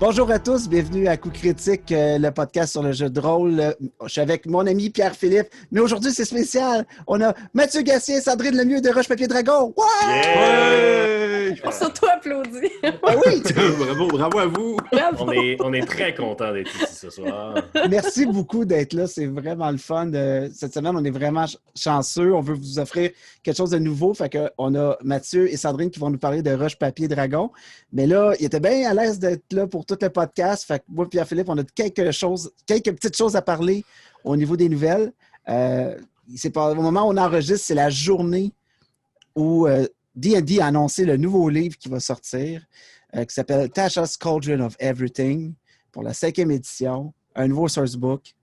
Bonjour à tous, bienvenue à Coup Critique, le podcast sur le jeu de rôle. Je suis avec mon ami Pierre-Philippe, mais aujourd'hui c'est spécial. On a Mathieu Gatien, Sandrine Lemieux de Roche Papier Dragon. Ouais! On s'auto-applaudit. Ben oui! Bravo à vous! Bravo. On est très contents d'être ici ce soir. Merci beaucoup d'être là, c'est vraiment le fun. Cette semaine, on est vraiment chanceux. On veut vous offrir quelque chose de nouveau. Fait qu'on a Mathieu et Sandrine qui vont nous parler de Roche Papier Dragon. Mais là, ils étaient bien à l'aise d'être là pour tout le podcast. Fait que moi et Pierre-Philippe, on a quelques petites choses à parler au niveau des nouvelles. Au moment où on enregistre, c'est la journée où D&D a annoncé le nouveau livre qui va sortir, qui s'appelle Tasha's Cauldron of Everything, pour la 5e édition, un nouveau sourcebook.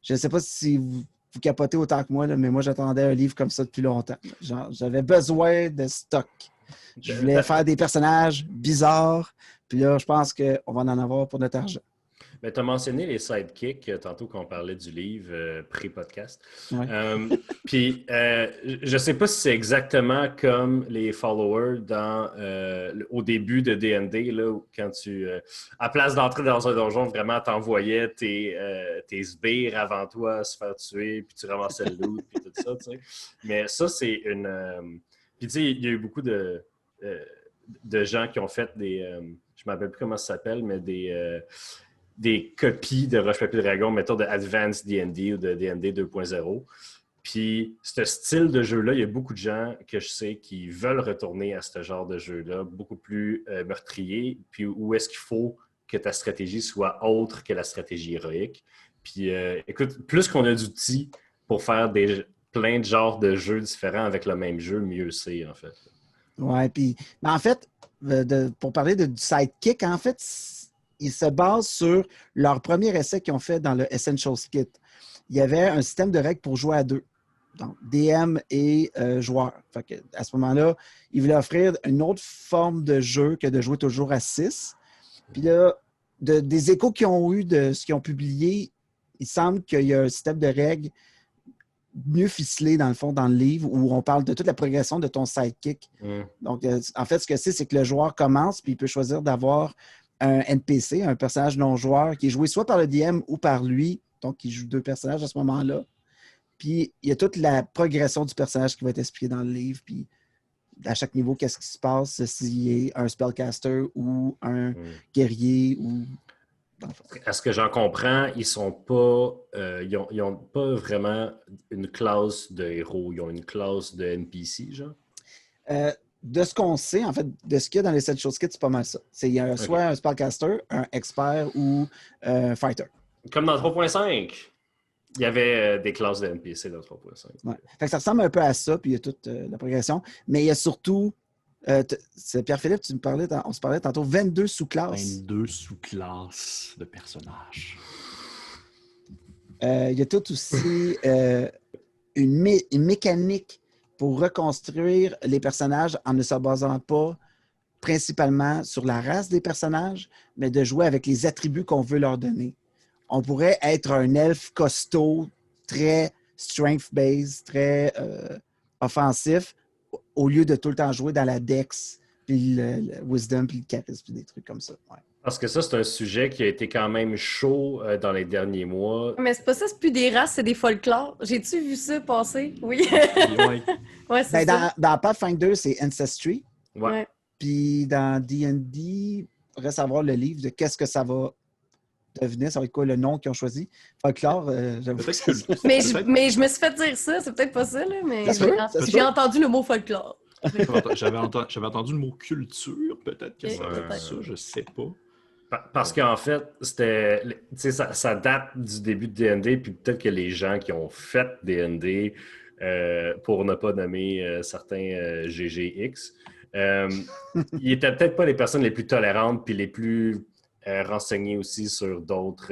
Je ne sais pas si vous capotez autant que moi, là, mais moi, j'attendais un livre comme ça depuis longtemps. J'avais besoin de stock. Je voulais faire des personnages bizarres, puis là, je pense qu'on va en avoir pour notre argent. Tu as mentionné les sidekicks tantôt qu'on parlait du livre pré-podcast. Ouais. Puis, je ne sais pas si c'est exactement comme les followers au début de D&D, là, où quand tu, à place d'entrer dans un donjon, vraiment t'envoyais tes sbires avant toi à se faire tuer, puis tu ramassais le loot, puis tout ça, tu sais. Mais ça, c'est une... Puis, tu sais, il y a eu beaucoup de gens qui ont fait des... je ne me rappelle plus comment ça s'appelle, mais des copies de Roche Papier Dragon, mettons de Advanced D&D ou de D&D 2.0. Puis, ce style de jeu-là, il y a beaucoup de gens que je sais qui veulent retourner à ce genre de jeu-là, beaucoup plus meurtrier, puis où est-ce qu'il faut que ta stratégie soit autre que la stratégie héroïque. Puis, écoute, plus qu'on a d'outils pour faire plein de genres de jeux différents avec le même jeu, mieux c'est, en fait. Ouais, puis... Mais en fait, pour parler du sidekick, en fait, ils se basent sur leur premier essai qu'ils ont fait dans le Essentials Kit. Il y avait un système de règles pour jouer à deux, donc DM et joueur. Fait que, à ce moment-là, ils voulaient offrir une autre forme de jeu que de jouer toujours à 6. Puis là, des échos qu'ils ont eu de ce qu'ils ont publié, il semble qu'il y a un système de règles mieux ficelé, dans le fond, dans le livre, où on parle de toute la progression de ton sidekick. Donc, en fait, ce que c'est que le joueur commence, puis il peut choisir d'avoir un NPC, un personnage non-joueur, qui est joué soit par le DM ou par lui. Donc, il joue deux personnages à ce moment-là. Puis, il y a toute la progression du personnage qui va être expliquée dans le livre. Puis, à chaque niveau, qu'est-ce qui se passe, s'il est un spellcaster ou un guerrier ou... À ce que j'en comprends, ils sont pas, ils ont pas vraiment une classe de héros. Ils ont une classe de NPC, genre? De ce qu'on sait, en fait, de ce qu'il y a dans les 7 choses kits, c'est pas mal ça. Il y a soit un spellcaster, un expert ou un fighter. Comme dans 3.5, il y avait des classes de NPC dans 3.5. Ouais. Fait que ça ressemble un peu à ça, puis il y a toute la progression. Mais il y a surtout, c'est Pierre-Philippe, on se parlait tantôt, 22 sous-classes. 22 sous-classes de personnages. Il y a tout aussi une mécanique pour reconstruire les personnages en ne se basant pas principalement sur la race des personnages, mais de jouer avec les attributs qu'on veut leur donner. On pourrait être un elfe costaud, très strength-based, très offensif, au lieu de tout le temps jouer dans la dex, puis le wisdom, puis le charisme, puis des trucs comme ça. Ouais. Parce que ça, c'est un sujet qui a été quand même chaud dans les derniers mois. Mais c'est pas ça, c'est plus des races, c'est des folklores. J'ai-tu vu ça passer? Oui. Ouais, c'est ça. Dans Pathfinder, c'est Ancestry. Ouais. Puis dans D&D, reste à voir le livre de qu'est-ce que ça va devenir. Ça va être quoi le nom qu'ils ont choisi? Folklore, j'avoue. Mais je me suis fait dire ça, c'est peut-être pas ça, là, mais j'ai entendu le mot folklore. J'avais entendu le mot culture, peut-être que c'est ça, je sais pas. Parce qu'en fait, ça date du début de D&D, puis peut-être que les gens qui ont fait D&D, pour ne pas nommer certains GGX, ils étaient peut-être pas les personnes les plus tolérantes puis les plus renseignées aussi sur d'autres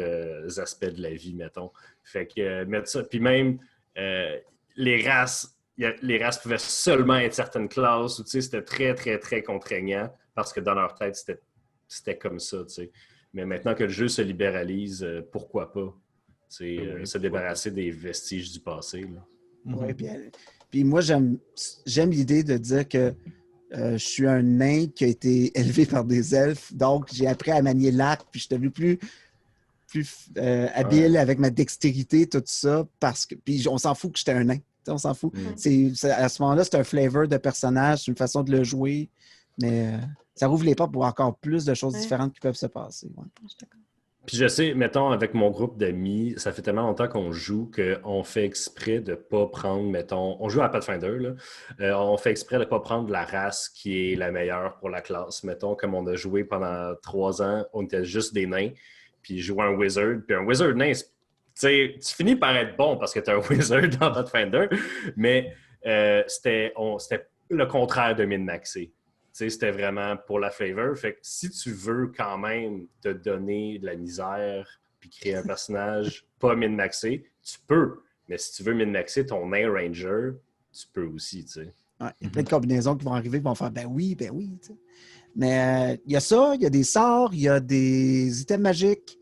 aspects de la vie, mettons. Fait que mettre ça, puis même les races pouvaient seulement être certaines classes, ou c'était très, très, très contraignant parce que dans leur tête, c'était comme ça, tu sais. Mais maintenant que le jeu se libéralise, pourquoi pas se débarrasser des vestiges du passé, là. Oui, puis moi, j'aime l'idée de dire que Je suis un nain qui a été élevé par des elfes, donc j'ai appris à manier l'arc, puis je suis devenu plus habile avec ma dextérité, tout ça, parce que. Puis on s'en fout que j'étais un nain. On s'en fout. À ce moment-là, c'est un flavor de personnage, c'est une façon de le jouer, mais ça rouvre les portes pour encore plus de choses différentes qui peuvent se passer. Ouais. Puis je sais, mettons, avec mon groupe d'amis, ça fait tellement longtemps qu'on joue qu'on fait exprès de ne pas prendre, mettons, on joue à Pathfinder, là, on fait exprès de ne pas prendre la race qui est la meilleure pour la classe. Mettons, comme on a joué pendant 3 ans, on était juste des nains, puis jouer un wizard, puis un wizard nain, tu finis par être bon parce que tu es un wizard dans Pathfinder, mais c'était le contraire de min-maxé. C'était vraiment pour la flavor. Fait que si tu veux quand même te donner de la misère puis créer un personnage pas min-maxé, tu peux. Mais si tu veux min-maxer ton nain ranger, tu peux aussi, tu sais. Ouais, il y a plein de combinaisons qui vont arriver qui vont faire ben oui. T'sais. Mais il y a ça, il y a des sorts, il y a des items magiques,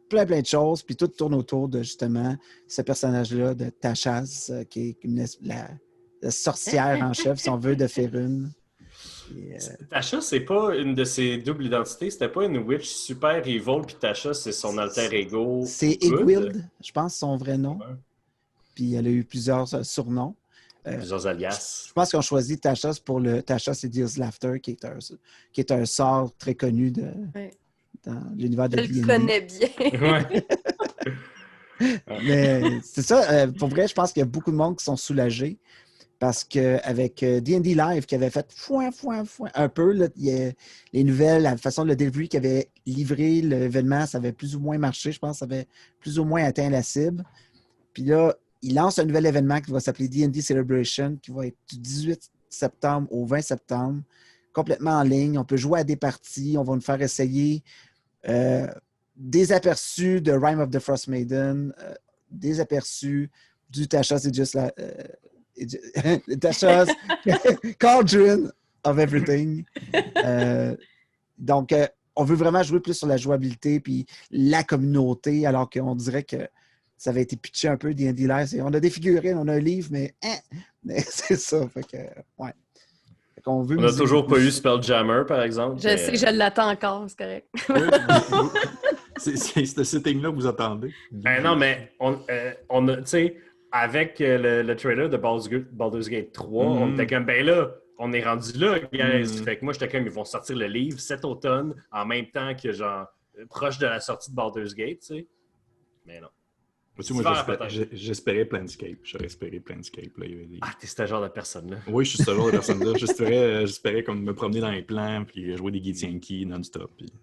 plein de choses, puis tout tourne autour de justement ce personnage-là de Tachaz, qui est la sorcière en chef, si on veut, de Faerun. Tasha, c'est pas une de ses doubles identités. C'était pas une witch super evil, puis Tasha, c'est son alter ego. C'est Egwild, je pense, son vrai nom. Ouais. Puis elle a eu plusieurs surnoms. Plusieurs alias. Je pense qu'on choisit Tasha pour le Tasha, c'est Deal's Laughter, qui est un sort très connu dans l'univers de D&D. Je le connais bien. Mais c'est ça, pour vrai, je pense qu'il y a beaucoup de monde qui sont soulagés. Parce qu'avec D&D Live, qui avait fait un peu, là, les nouvelles, la façon de le delivery qui avait livré l'événement, ça avait plus ou moins marché, je pense, ça avait plus ou moins atteint la cible. Puis là, il lance un nouvel événement qui va s'appeler D&D Celebration, qui va être du 18 septembre au 20 septembre, complètement en ligne. On peut jouer à des parties, on va nous faire essayer des aperçus de Rime of the Frost Maiden, des aperçus du Tasha, c'est juste la... Tasha's Cauldron of Everything. Donc, on veut vraiment jouer plus sur la jouabilité puis la communauté, alors qu'on dirait que ça avait été pitché un peu D&D Live. On a des figurines, on a un livre, mais c'est ça. Fait que, ouais. Fait on n'a toujours pas eu Spelljammer, par exemple. Je sais, je l'attends encore, c'est correct. C'est ce setting-là que vous attendez. Non, mais on a, tu sais, avec le trailer de Baldur's Gate 3, on était comme, ben là, on est rendu là, guys. Fait que moi, j'étais comme, ils vont sortir le livre cet automne, en même temps que, genre, proche de la sortie de Baldur's Gate, tu sais. Mais non. Moi, j'espérais Planescape. J'aurais espéré Planescape. Là. T'es ce genre de personne-là. Oui, je suis ce genre de personne-là. J'espérais comme me promener dans les plans, puis jouer des Githyanki non-stop. Puis...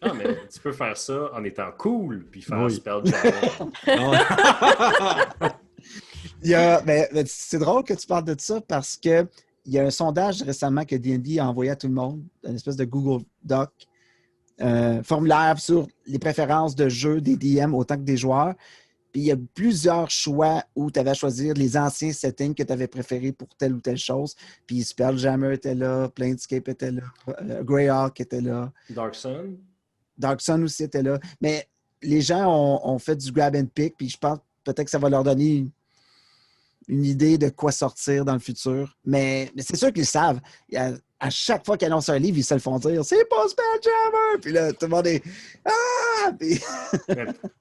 Ah, mais tu peux faire ça en étant cool, puis faire Spelljammer. Mais c'est drôle que tu parles de ça parce qu'il y a un sondage récemment que D&D a envoyé à tout le monde, une espèce de Google Doc, formulaire sur les préférences de jeu des DM autant que des joueurs. Puis il y a plusieurs choix où tu avais à choisir les anciens settings que tu avais préférés pour telle ou telle chose. Puis Spelljammer était là, Planescape était là, Greyhawk était là. Dark Sun aussi était là. Mais les gens ont fait du grab and pick, puis je pense peut-être que ça va leur donner une idée de quoi sortir dans le futur. Mais c'est sûr qu'ils savent. À chaque fois qu'ils annoncent un livre, ils se le font dire « C'est pas Spelljammer! » Puis là, tout le monde est « Ah! » Puis...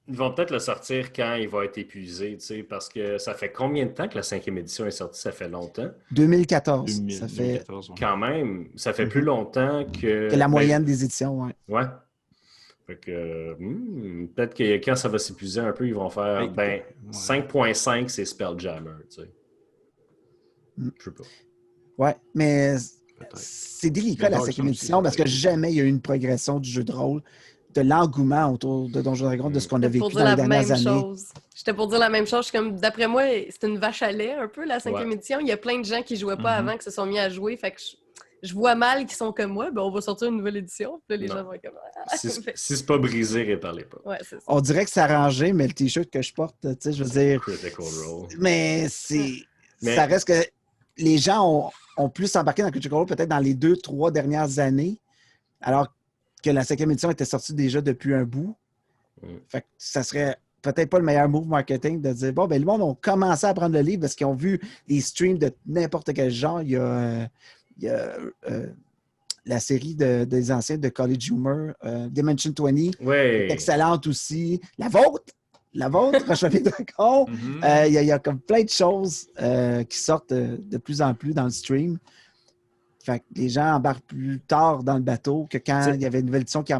Ils vont peut-être le sortir quand il va être épuisé, tu sais, parce que ça fait combien de temps que la 5e édition est sortie? Ça fait longtemps. 2014. Ça fait... 2014, ouais. Quand même, ça fait plus longtemps que... Que la moyenne des éditions, oui. Ouais. Fait que peut-être que quand ça va s'épuiser un peu, ils vont faire 5.5, c'est Spelljammer, tu sais. Je sais pas. Ouais, mais c'est délicat la 5e édition parce que jamais il y a eu une progression du jeu de rôle, de l'engouement autour de Donjons & Dragons, de ce qu'on a vécu dans les dernières années. J'étais pour dire la même chose. Comme, d'après moi, c'est une vache à lait un peu, la 5e édition. Il y a plein de gens qui ne jouaient pas avant, qui se sont mis à jouer. Fait que je vois mal qu'ils sont comme moi, ben on va sortir une nouvelle édition. Puis là, les gens vont être comme... Si c'est pas brisé, réparez pas. Ouais, c'est ça. On dirait que c'est arrangé, mais le T-shirt que je porte, tu sais, je veux dire... Critical Role. Mais ça reste que les gens ont plus embarqué dans Critical Role peut-être dans les 2-3 dernières années, alors que la 5e édition était sortie déjà depuis un bout. Fait que ça serait peut-être pas le meilleur move marketing de dire, bon, ben le monde a commencé à prendre le livre parce qu'ils ont vu des streams de n'importe quel genre. Il y a Il y a la série des anciens de College Humor, Dimension 20, est excellente aussi. La vôtre, Roche-Papier Dragon. Il y a comme plein de choses qui sortent de plus en plus dans le stream. Fait que les gens embarquent plus tard dans le bateau que quand il y avait une nouvelle édition qui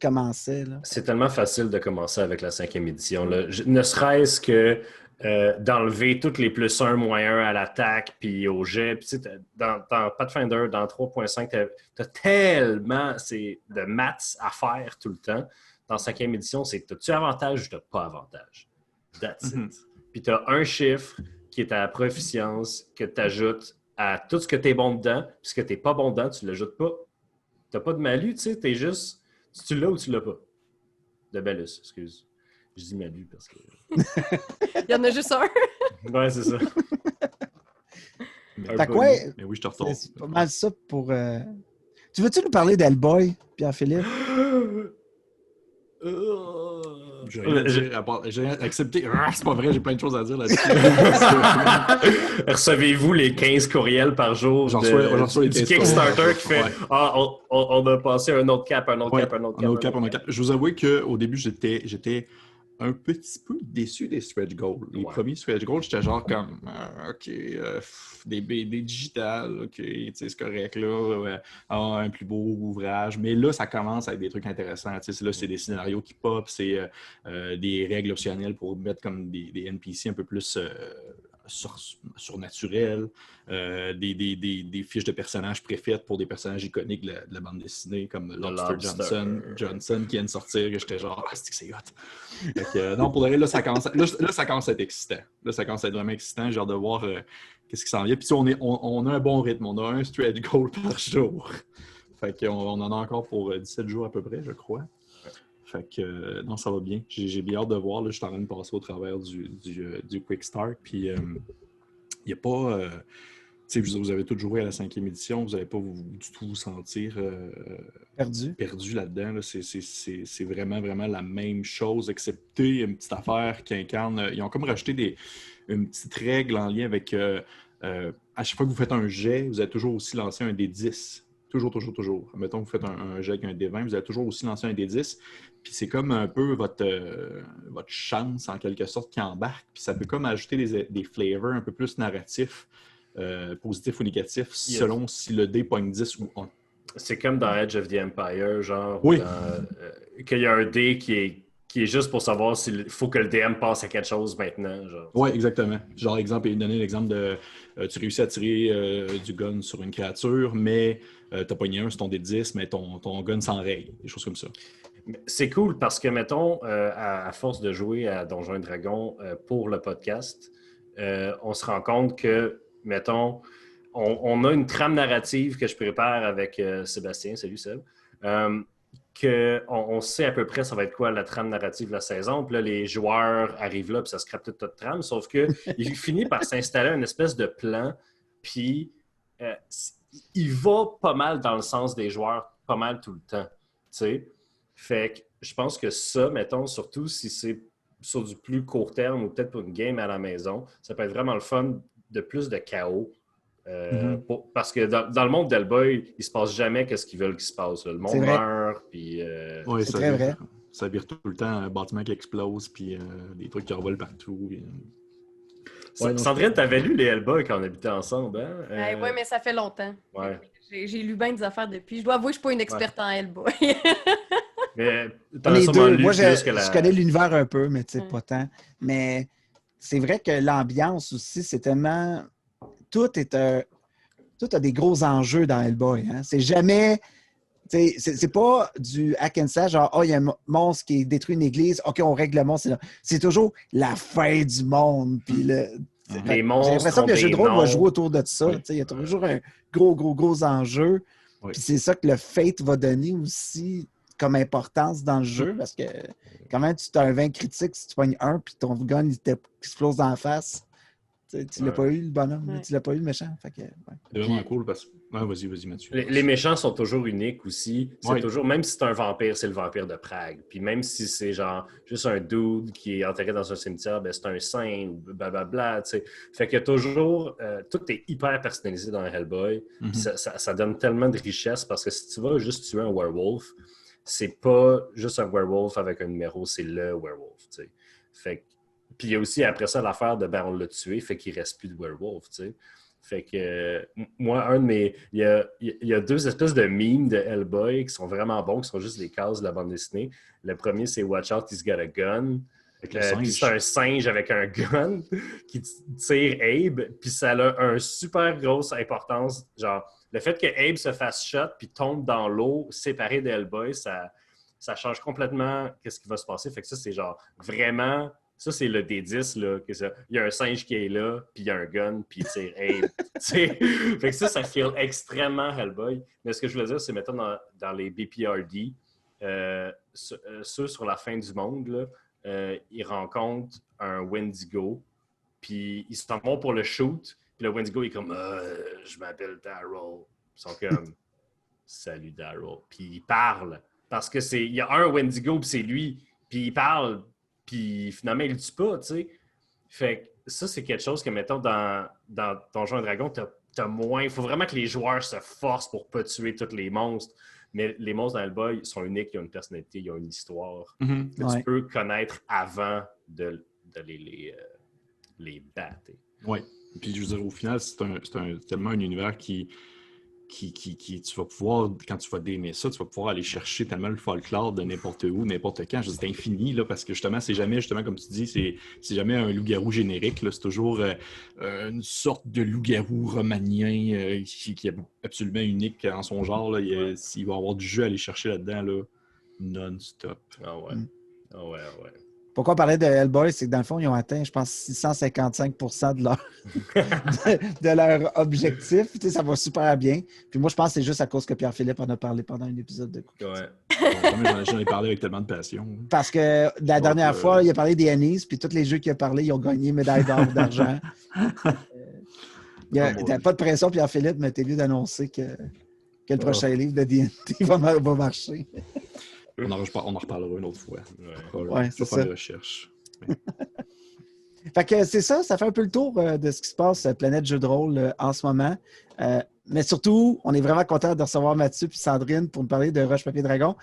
commençait. Là. C'est tellement facile de commencer avec la 5e édition. Là. Ne serait-ce que d'enlever toutes les plus 1, moins 1 à l'attaque, puis au jet. Puis, dans Pathfinder, dans 3.5, tu as tellement de maths à faire tout le temps. Dans 5e édition, c'est as-tu avantage ou tu n'as pas avantage? That's it. Puis tu as un chiffre qui est à la proficience que tu ajoutes à tout ce que tu es bon dedans, puis ce que tu n'es pas bon dedans, tu ne l'ajoutes pas. Tu n'as pas de malus, tu sais, tu es juste si tu l'as ou tu l'as pas. De Bellus, excuse. Je dis malus parce que... Il y en a juste un. Ouais, c'est ça. Fait quoi? Mais oui, je te retourne. C'est pas mal ça pour... Tu veux-tu nous parler d'Hellboy, Pierre-Philippe? J'ai rien à dire à part... J'ai accepté. C'est pas vrai, j'ai plein de choses à dire là-dessus. Recevez-vous les 15 courriels par jour j'en reçois du Kickstarter qui fait on a passé un autre cap. Je vous avoue qu'au début, j'étais un petit peu déçu des stretch goals. Les premiers stretch goals, j'étais genre comme des BD digitales, OK, c'est correct là, un plus beau ouvrage. Mais là, ça commence avec des trucs intéressants. Là, c'est des scénarios qui pop, c'est des règles optionnelles pour mettre comme des NPC un peu plus surnaturels, des fiches de personnages préfaites pour des personnages iconiques de la bande dessinée, comme Lobster Johnson qui vient de sortir, que j'étais genre, c'est hot. Donc, non, pour le là, ça commence à être excitant. Là, ça commence à être vraiment excitant. J'ai hâte de voir qu'est-ce qui s'en vient. Puis on a un bon rythme. On a un stretch goal par jour. Fait qu'on en a encore pour 17 jours à peu près, je crois. Fait que non, ça va bien. J'ai bien hâte de voir. Là, je suis en train de passer au travers du Quick Start. Puis il n'y a pas. Vous avez tous joué à la 5e édition, vous n'allez pas du tout vous sentir perdu là-dedans. Là. C'est vraiment, vraiment la même chose, excepté une petite affaire qui incarne. Ils ont comme rajouté une petite règle en lien avec. À chaque fois que vous faites un jet, vous allez toujours aussi lancer un D10. Toujours. Mettons que vous faites un jet avec un D20, vous allez toujours aussi lancer un D10. Puis c'est comme un peu votre chance, en quelque sorte, qui embarque. Puis ça peut comme ajouter des flavors un peu plus narratifs, positifs ou négatifs, selon si le dé pogne 10 ou 1. C'est comme dans Edge of the Empire, genre, oui. Qu'il y a un dé qui est juste pour savoir s'il faut que le DM passe à quelque chose maintenant. Oui, exactement. Genre, exemple, il donnait l'exemple de tu réussis à tirer du gun sur une créature, mais t'as pogné un sur ton D10, mais ton gun s'enraye. Des choses comme ça. C'est cool parce que, mettons, à force de jouer à Donjons & Dragons pour le podcast, on se rend compte que, mettons, on a une trame narrative que je prépare avec Sébastien. Salut Seb. Qu'on sait à peu près ça va être quoi la trame narrative de la saison. Puis là, les joueurs arrivent là, puis ça scrape toute notre trame. Sauf qu'il finit par s'installer une espèce de plan, puis il va pas mal dans le sens des joueurs, pas mal tout le temps. T'sais? Fait que je pense que ça, mettons, surtout si c'est sur du plus court terme ou peut-être pour une game à la maison, ça peut être vraiment le fun de plus de chaos. Parce que dans le monde d'Hellboy, il se passe jamais ce qu'ils veulent qu'il se passe. Là. Le monde meurt, puis... c'est très vrai. Ça vire tout le temps un bâtiment qui explose, puis des trucs qui revolent partout. Puis... Sandrine, t'avais lu les Hellboy quand on habitait ensemble, hein? Oui, mais ça fait longtemps. Ouais. J'ai lu bien des affaires depuis. Je dois avouer que je ne suis pas une experte en Hellboy. Mais les deux. Moi, je connais l'univers un peu, mais pas tant. Mais c'est vrai que l'ambiance aussi, c'est tellement... Tout a des gros enjeux dans Hellboy. Hein? C'est jamais... C'est pas du hack and slash, genre, il y a un monstre qui détruit une église, OK, on règle le monstre. C'est toujours la fin du monde. Puis les monstres. J'ai l'impression que le jeu de rôle va jouer autour de ça. Il y a toujours un gros enjeu. Oui. Puis c'est ça que le Fate va donner aussi comme importance dans le jeu, parce que quand même, tu as un 20 critique si tu pognes un, puis ton gun il t'explose dans la face. Tu l'as pas eu, le bonhomme. Ouais. Tu l'as pas eu, le méchant. Fait que, ouais. C'est vraiment cool parce que. Ouais, vas-y, Mathieu. Les méchants sont toujours uniques aussi. C'est Ouais. toujours, même si c'est un vampire, c'est le vampire de Prague. Puis même si c'est genre juste un dude qui est enterré dans un cimetière, ben c'est un saint ou blablabla. Tu sais. Fait que toujours, tout est hyper personnalisé dans Hellboy. Puis ça donne tellement de richesse parce que si tu vas juste tuer un werewolf, c'est pas juste un werewolf avec un numéro, c'est le werewolf. Tu sais. Fait que puis il y a aussi après ça l'affaire de on l'a tué, fait qu'il reste plus de werewolf, tu sais. Fait que moi, un de mes. Il y a deux espèces de memes de Hellboy qui sont vraiment bons, qui sont juste des cases de la bande dessinée. Le premier, c'est Watch out, he's got a gun. Puis c'est un singe avec un gun qui tire Abe, puis ça a une super grosse importance. Genre, le fait que Abe se fasse shot puis tombe dans l'eau séparé d'Hellboy, ça change complètement qu'est-ce qui va se passer. Fait que ça, c'est genre vraiment. Ça, c'est le D10, là. Il y a un singe qui est là, puis il y a un gun, puis il tire Abe. Fait que ça feel extrêmement Hellboy. Mais ce que je voulais dire, c'est, mettons, dans les BPRD, ceux sur la fin du monde, là, ils rencontrent un Wendigo, puis ils s'en vont pour le shoot, puis le Wendigo est comme « Je m'appelle Daryl ». Ils sont comme « Salut Daryl ». Puis ils parlent, parce que il y a un Wendigo, puis c'est lui, puis il parle. Puis finalement, il le tue pas, tu sais. Fait que ça, c'est quelque chose que, mettons, dans Donjons et Dragons, t'as moins. Il faut vraiment que les joueurs se forcent pour pas tuer tous les monstres. Mais les monstres dans Hellboy sont uniques, ils ont une personnalité, ils ont une histoire que tu peux connaître avant de les battre. Oui. Puis je veux dire, au final, c'est tellement un univers qui tu vas pouvoir, quand tu vas démêler ça, tu vas pouvoir aller chercher tellement le folklore de n'importe où, n'importe quand. C'est infini, là, parce que justement, c'est jamais, comme tu dis, c'est jamais un loup-garou générique. Là, c'est toujours une sorte de loup-garou romanien qui est absolument unique en son genre. Là. Il va y avoir du jeu à aller chercher là-dedans là, non-stop. Ah ouais. Ah ouais. Pourquoi on parlait de Hellboy, c'est que dans le fond, ils ont atteint, je pense, 655% de leur objectif. Tu sais, ça va super bien. Puis moi, je pense que c'est juste à cause que Pierre-Philippe en a parlé pendant un épisode de Cookies. Ouais. J'en ai parlé avec tellement de passion. Parce que la dernière fois, il a parlé des Annies, puis tous les jeux qu'il a parlé, ils ont gagné médaille d'or ou d'argent. Il n'y a pas de pression, Pierre-Philippe, mais t'es lieu d'annoncer que le prochain livre de D&D va marcher. On en reparlera une autre fois. Ouais, c'est ça. Des recherches. Fait que c'est ça, ça fait un peu le tour de ce qui se passe à Planète Jeux de rôle en ce moment. Mais surtout, on est vraiment content de recevoir Mathieu et Sandrine pour nous parler de Roche Papier Dragon.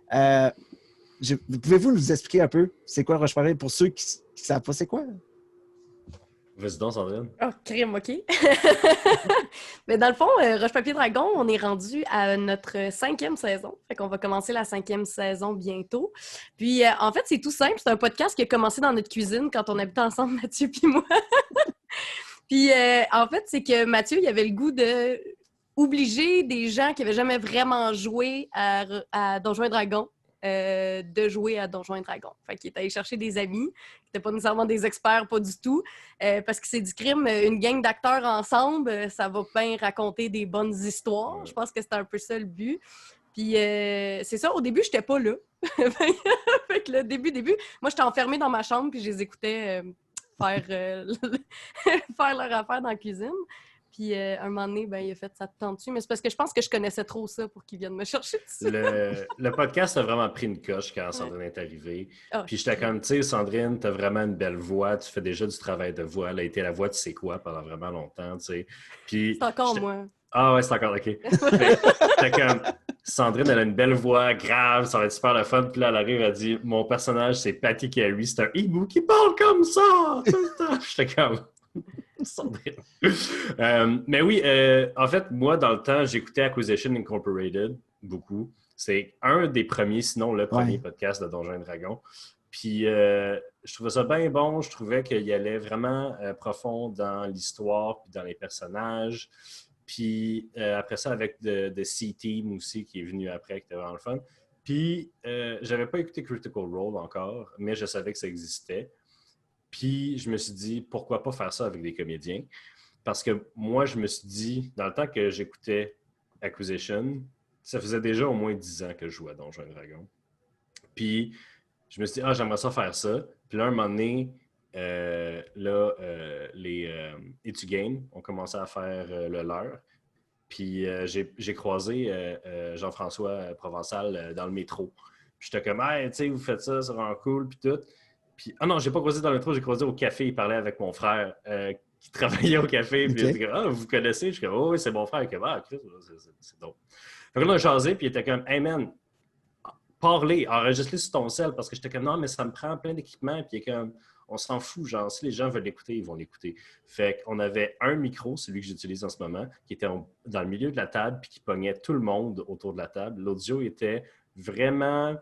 Pouvez-vous nous expliquer un peu c'est quoi Roche Papier pour ceux qui ne savent pas c'est quoi? Vas-y donc, Sandrine. Oh, crime, OK. Mais dans le fond, Roche Papier Dragon, on est rendu à notre 5e saison. Fait qu'on va commencer la 5e saison bientôt. Puis, en fait, c'est tout simple. C'est un podcast qui a commencé dans notre cuisine quand on habitait ensemble, Mathieu puis moi. Puis, en fait, c'est que Mathieu, il avait le goût de obliger des gens qui n'avaient jamais vraiment joué à Donjons et Dragons de jouer à Donjons et Dragons. Fait qu'il est allé chercher des amis, qui n'étaient pas nécessairement des experts, pas du tout, parce que c'est du crime, une gang d'acteurs ensemble, ça va bien raconter des bonnes histoires. Je pense que c'était un peu ça le but. Puis c'est ça, au début, j'étais pas là. Fait que le début, moi, j'étais enfermée dans ma chambre, puis je les écoutais faire leur affaire dans la cuisine. Puis, un moment donné, ben, il a fait ça te tente-tu? Mais c'est parce que je pense que je connaissais trop ça pour qu'il vienne me chercher dessus. Le podcast a vraiment pris une coche quand Sandrine est arrivée. Oh, puis j'étais comme, tu sais, Sandrine, t'as vraiment une belle voix. Tu fais déjà du travail de voix. Elle a été la voix tu sais quoi pendant vraiment longtemps, tu sais. Puis, c'est encore moi. Ah ouais, c'est encore, OK. J'étais comme, Sandrine, elle a une belle voix grave, ça va être super le fun. Puis là, elle arrive, elle dit, mon personnage, c'est Patty Carey. C'est un hibou qui parle comme ça tout le temps. J'étais comme... Sandrine. Mais oui, en fait, moi, dans le temps, j'écoutais Acquisition Incorporated beaucoup. C'est un des premiers, sinon le premier podcast de Donjons et Dragons. Puis, je trouvais ça bien bon. Je trouvais qu'il allait vraiment profond dans l'histoire puis dans les personnages. Puis, après ça, avec The C-Team aussi, qui est venu après, qui était vraiment le fun. Puis, j'avais pas écouté Critical Role encore, mais je savais que ça existait. Puis, je me suis dit, pourquoi pas faire ça avec des comédiens? Parce que moi, je me suis dit, dans le temps que j'écoutais Acquisition, ça faisait déjà au moins 10 ans que je jouais à Donjons et Dragons. Puis, je me suis dit, j'aimerais ça faire ça. Puis là, un moment donné, les Etu-Game ont commencé à faire le leur. Puis j'ai croisé Jean-François Provençal dans le métro. Puis j'étais comme, hey, tu sais, vous faites ça, c'est vraiment cool, puis tout. Puis, non, j'ai pas croisé dans le métro, j'ai croisé au café. Il parlait avec mon frère qui travaillait au café. Puis il était comme, vous connaissez? Je suis comme, oh, oui, c'est mon frère. Comme, Chris, c'est drôle. Fait que là, on a jasé, puis il était comme, hey man, parlez, enregistre-les sur ton cell, parce que j'étais comme, non, mais ça me prend plein d'équipements. Puis il est comme, on s'en fout, genre, si les gens veulent l'écouter, ils vont l'écouter. Fait qu'on avait un micro, celui que j'utilise en ce moment, qui était dans le milieu de la table, puis qui pognait tout le monde autour de la table. L'audio était vraiment.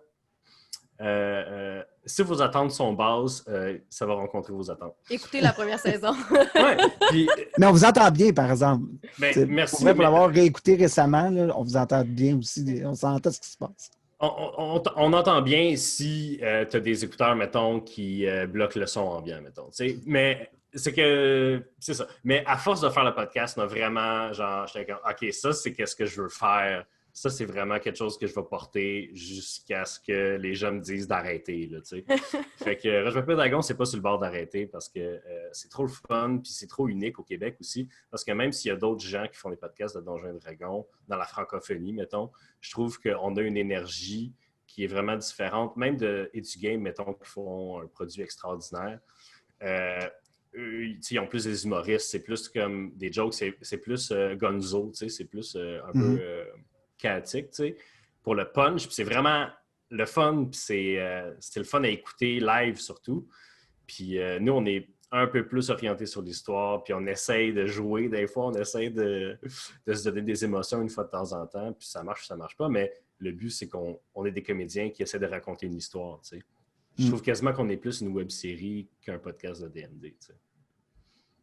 Si vos attentes sont basses, ça va rencontrer vos attentes. Écoutez la première saison. Ouais, puis, Mais on vous entend bien, par exemple. Merci. Pour l'avoir réécouté récemment, là, on vous entend bien aussi. On s'entend ce qui se passe. On entend bien si tu as des écouteurs, mettons, qui bloquent le son ambiant, mettons. T'sais. Mais c'est ça. Mais à force de faire le podcast, on a vraiment, genre, j'étais comme, OK, ça, c'est qu'est-ce que je veux faire. Ça, c'est vraiment quelque chose que je vais porter jusqu'à ce que les gens me disent d'arrêter. Là, fait que Roche Papier Dragon, c'est pas sur le bord d'arrêter parce que c'est trop le fun puis c'est trop unique au Québec aussi. Parce que même s'il y a d'autres gens qui font des podcasts de Donjons et Dragons dans la francophonie, mettons, je trouve qu'on a une énergie qui est vraiment différente. Même de Etu-Game, mettons, qui font un produit extraordinaire. Ils ont plus des humoristes, c'est plus comme des jokes, c'est plus gonzo, c'est plus un peu chaotique, tu sais, pour le punch. Puis c'est vraiment le fun, puis c'est le fun à écouter live surtout. Puis nous, on est un peu plus orientés sur l'histoire, puis on essaye de jouer des fois, on essaye de se donner des émotions une fois de temps en temps, puis ça marche ou ça marche pas, mais le but, c'est qu'on est des comédiens qui essaient de raconter une histoire, tu sais. Je trouve quasiment qu'on est plus une web-série qu'un podcast de D&D, tu sais.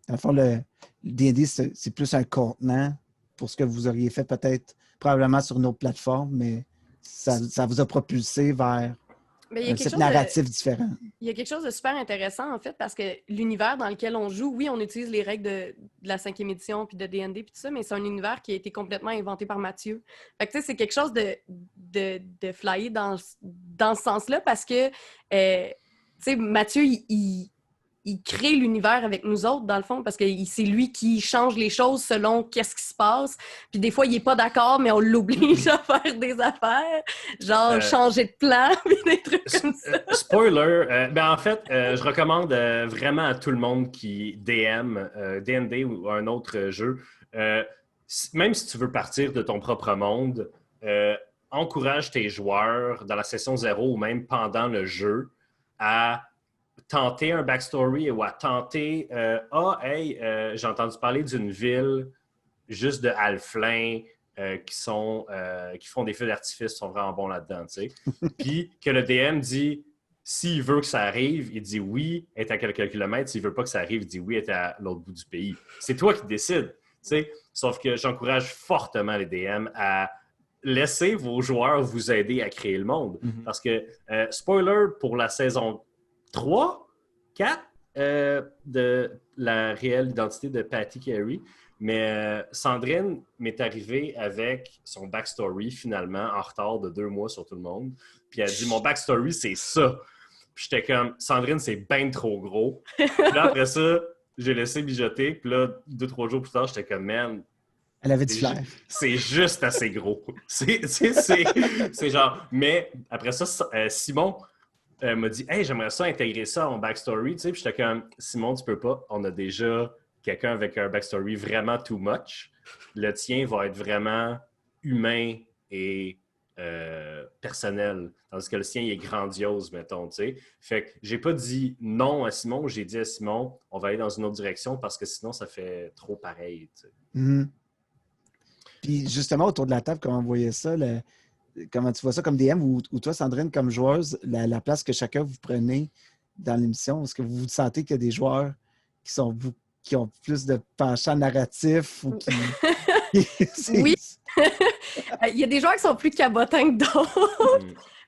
Dans le fond, le D&D, c'est plus un contenant pour ce que vous auriez fait peut-être probablement sur une autre plateforme, mais ça vous a propulsé vers un type narratif différent. Il y a quelque chose de super intéressant, en fait, parce que l'univers dans lequel on joue, oui, on utilise les règles de la 5e édition puis de D&D puis tout ça, mais c'est un univers qui a été complètement inventé par Mathieu. Fait que, tu sais, c'est quelque chose de flyé dans ce sens-là parce que, tu sais, Mathieu, il crée l'univers avec nous autres, dans le fond, parce que c'est lui qui change les choses selon qu'est-ce qui se passe. Puis des fois, il n'est pas d'accord, mais on l'oblige à faire des affaires, genre changer de plan, puis des trucs comme ça. Spoiler, en fait, je recommande vraiment à tout le monde qui DM D&D ou un autre jeu, même si tu veux partir de ton propre monde, encourage tes joueurs dans la session 0 ou même pendant le jeu à tenter un backstory ou à tenter j'ai entendu parler d'une ville juste de halflins qui font des feux d'artifice, sont vraiment bons là-dedans, tu sais. Puis que le DM dit, s'il veut que ça arrive, il dit oui, est à quelques kilomètres. S'il veut pas que ça arrive, il dit oui, est à l'autre bout du pays. C'est toi qui décides, tu sais. Sauf que j'encourage fortement les DM à laisser vos joueurs vous aider à créer le monde. Parce que, spoiler pour la saison 3, 4 de la réelle identité de Patty Carey. Mais Sandrine m'est arrivée avec son backstory finalement en retard de 2 mois sur tout le monde. Puis elle a dit, mon backstory, c'est ça. Puis j'étais comme, Sandrine, c'est bien trop gros. Puis là, après ça, j'ai laissé mijoter. Puis là, 2-3 jours plus tard, j'étais comme, man, elle avait du flair. C'est juste assez gros. C'est genre... Mais après ça, Simon m'a dit « Hey, j'aimerais ça intégrer ça à mon backstory. » Tu sais, puis j'étais comme « Simon, tu peux pas. On a déjà quelqu'un avec un backstory vraiment too much. Le tien va être vraiment humain et personnel. Tandis que le sien, il est grandiose, mettons, tu sais. » Fait que j'ai pas dit non à Simon. J'ai dit à Simon « On va aller dans une autre direction parce que sinon, ça fait trop pareil. » tu sais. Puis justement, autour de la table, comment vous voyez ça? Comment tu vois ça comme DM ou toi, Sandrine, comme joueuse, la place que chacun vous prenez dans l'émission? Est-ce que vous sentez qu'il y a des joueurs qui ont plus de penchant narratif ou qui... Oui! Il y a des joueurs qui sont plus cabotins que d'autres.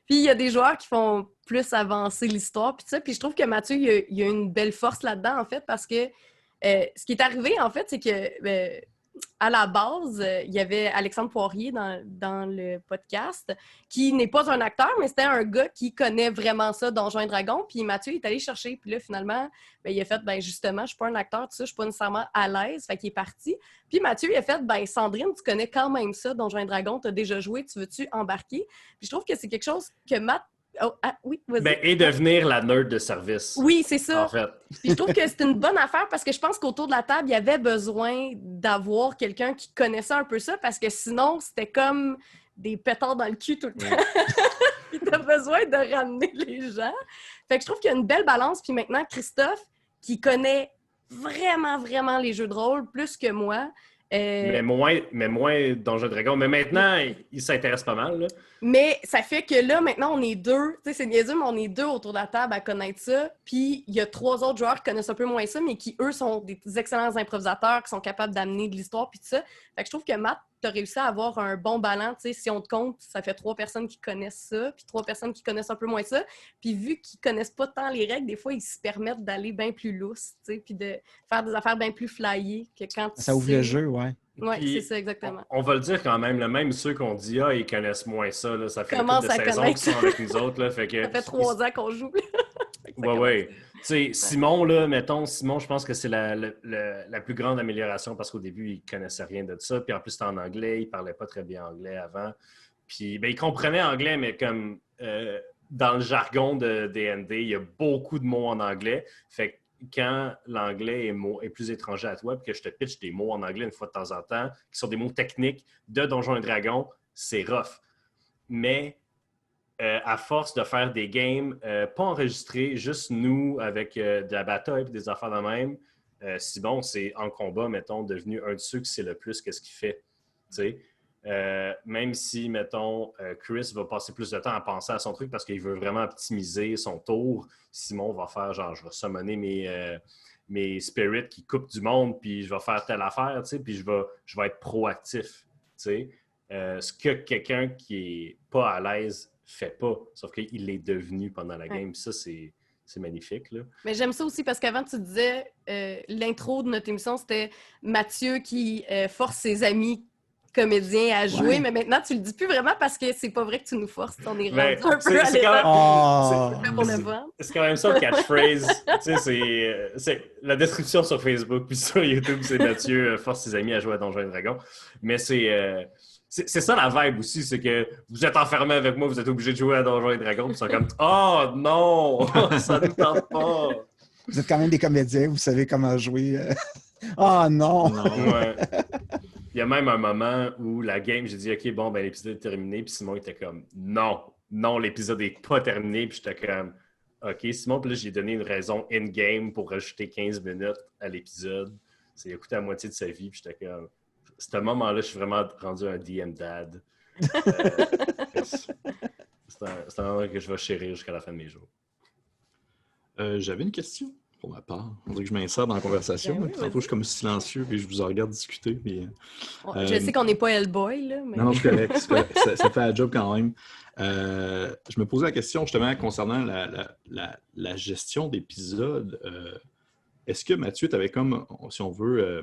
Puis il y a des joueurs qui font plus avancer l'histoire. Puis je trouve que Mathieu, il y a une belle force là-dedans, en fait, parce que ce qui est arrivé, en fait, c'est que à la base, il y avait Alexandre Poirier dans le podcast, qui n'est pas un acteur, mais c'était un gars qui connaît vraiment ça, Donjons et Dragons. Puis Mathieu est allé chercher. Puis là, finalement, il a fait, justement, je suis pas un acteur, tout ça, je suis pas nécessairement à l'aise. Fait qu'il est parti. Puis Mathieu, il a fait, Sandrine, tu connais quand même ça, Donjons et Dragons, tu as déjà joué, tu veux-tu embarquer? Puis je trouve que c'est quelque chose que Matt... Oh, oui, vas-y. Et devenir la nerd de service. Oui, c'est ça. En fait. Puis je trouve que c'est une bonne affaire parce que je pense qu'autour de la table, il y avait besoin d'avoir quelqu'un qui connaissait un peu ça parce que sinon, c'était comme des pétards dans le cul tout le temps. Puis t'as besoin de ramener les gens. Fait que je trouve qu'il y a une belle balance. Puis maintenant, Christophe, qui connaît vraiment, vraiment les jeux de rôle, plus que moi. Mais moins Donjons et Dragons. Mais maintenant, il s'intéresse pas mal. Là. Mais ça fait que là, maintenant, on est deux. Tu sais, c'est niaiseux, mais on est deux autour de la table à connaître ça. Puis il y a 3 autres joueurs qui connaissent un peu moins ça, mais qui, eux, sont des excellents improvisateurs, qui sont capables d'amener de l'histoire, puis tout ça. Fait que je trouve que Matt, tu as réussi à avoir un bon ballon. Tu sais, si on te compte, ça fait 3 personnes qui connaissent ça, puis 3 personnes qui connaissent un peu moins ça. Puis vu qu'ils connaissent pas tant les règles, des fois, ils se permettent d'aller bien plus lousse, tu sais, puis de faire des affaires bien plus flyées que quand tu Ça ouvre le jeu, ouais. Oui, c'est ça, exactement. On va le dire quand même, même ceux qu'on dit, ils connaissent moins ça. Là, ça fait une Commence couple de à saisons connaître. qu'ils sont avec nous autres. Là, fait que, Ça fait 3 ans qu'on joue. Oui. Tu sais, Simon, là, mettons, je pense que c'est la plus grande amélioration parce qu'au début, il ne connaissait rien de ça. Puis en plus, c'était en anglais. Il ne parlait pas très bien anglais avant. Puis il comprenait anglais, mais comme dans le jargon de D&D, il y a beaucoup de mots en anglais. Fait que quand l'anglais est plus étranger à toi, puis que je te pitch des mots en anglais une fois de temps en temps, qui sont des mots techniques de Donjons et Dragons, c'est rough. Mais à force de faire des games, pas enregistrés, juste nous avec de la bataille et des affaires de même, Simon, c'est en combat, mettons, devenu un de ceux qui sait le plus qu'est-ce qu'il fait. Tu sais? Même si, mettons, Chris va passer plus de temps à penser à son truc parce qu'il veut vraiment optimiser son tour, Simon va faire genre, je vais summoner mes spirits qui coupent du monde, puis je vais faire telle affaire, tu sais, puis je vais être proactif. Tu sais? Ce que quelqu'un qui n'est pas à l'aise fait pas, sauf qu'il l'est devenu pendant la game. Ça, c'est magnifique. Là. Mais j'aime ça aussi parce qu'avant, tu disais, l'intro de notre émission, c'était Mathieu qui force ses amis comédiens à jouer, mais maintenant, tu le dis plus vraiment parce que c'est pas vrai que tu nous forces. On est rendu un peu à l'époque. C'est quand même ça le catchphrase. C'est la description sur Facebook puis sur YouTube, c'est Mathieu force ses amis à jouer à Donjons et Dragons. Mais c'est ça la vibe aussi, c'est que vous êtes enfermés avec moi, vous êtes obligés de jouer à Donjons et Dragons, puis ils sont comme « Oh non, ça ne tente pas! » Vous êtes quand même des comédiens, vous savez comment jouer. Oh non! Ouais. Il y a même un moment où la game, j'ai dit « OK, bon, l'épisode est terminé », puis Simon était comme « Non, l'épisode n'est pas terminé », puis j'étais comme « OK, Simon », puis là, j'ai donné une raison in-game pour rajouter 15 minutes à l'épisode. Il a coûté la moitié de sa vie, puis j'étais comme... À ce moment-là, je suis vraiment rendu un DM dad. C'est un moment que je vais chérir jusqu'à la fin de mes jours. J'avais une question pour ma part. On dirait que je m'insère dans la conversation. Tantôt, je suis comme silencieux et je vous en regarde discuter. Mais, je sais qu'on n'est pas Hellboy. Là, mais... Non, c'est correct. Ça fait la job quand même. Je me posais la question justement concernant la gestion d'épisodes. Est-ce que Mathieu, tu avais comme, si on veut...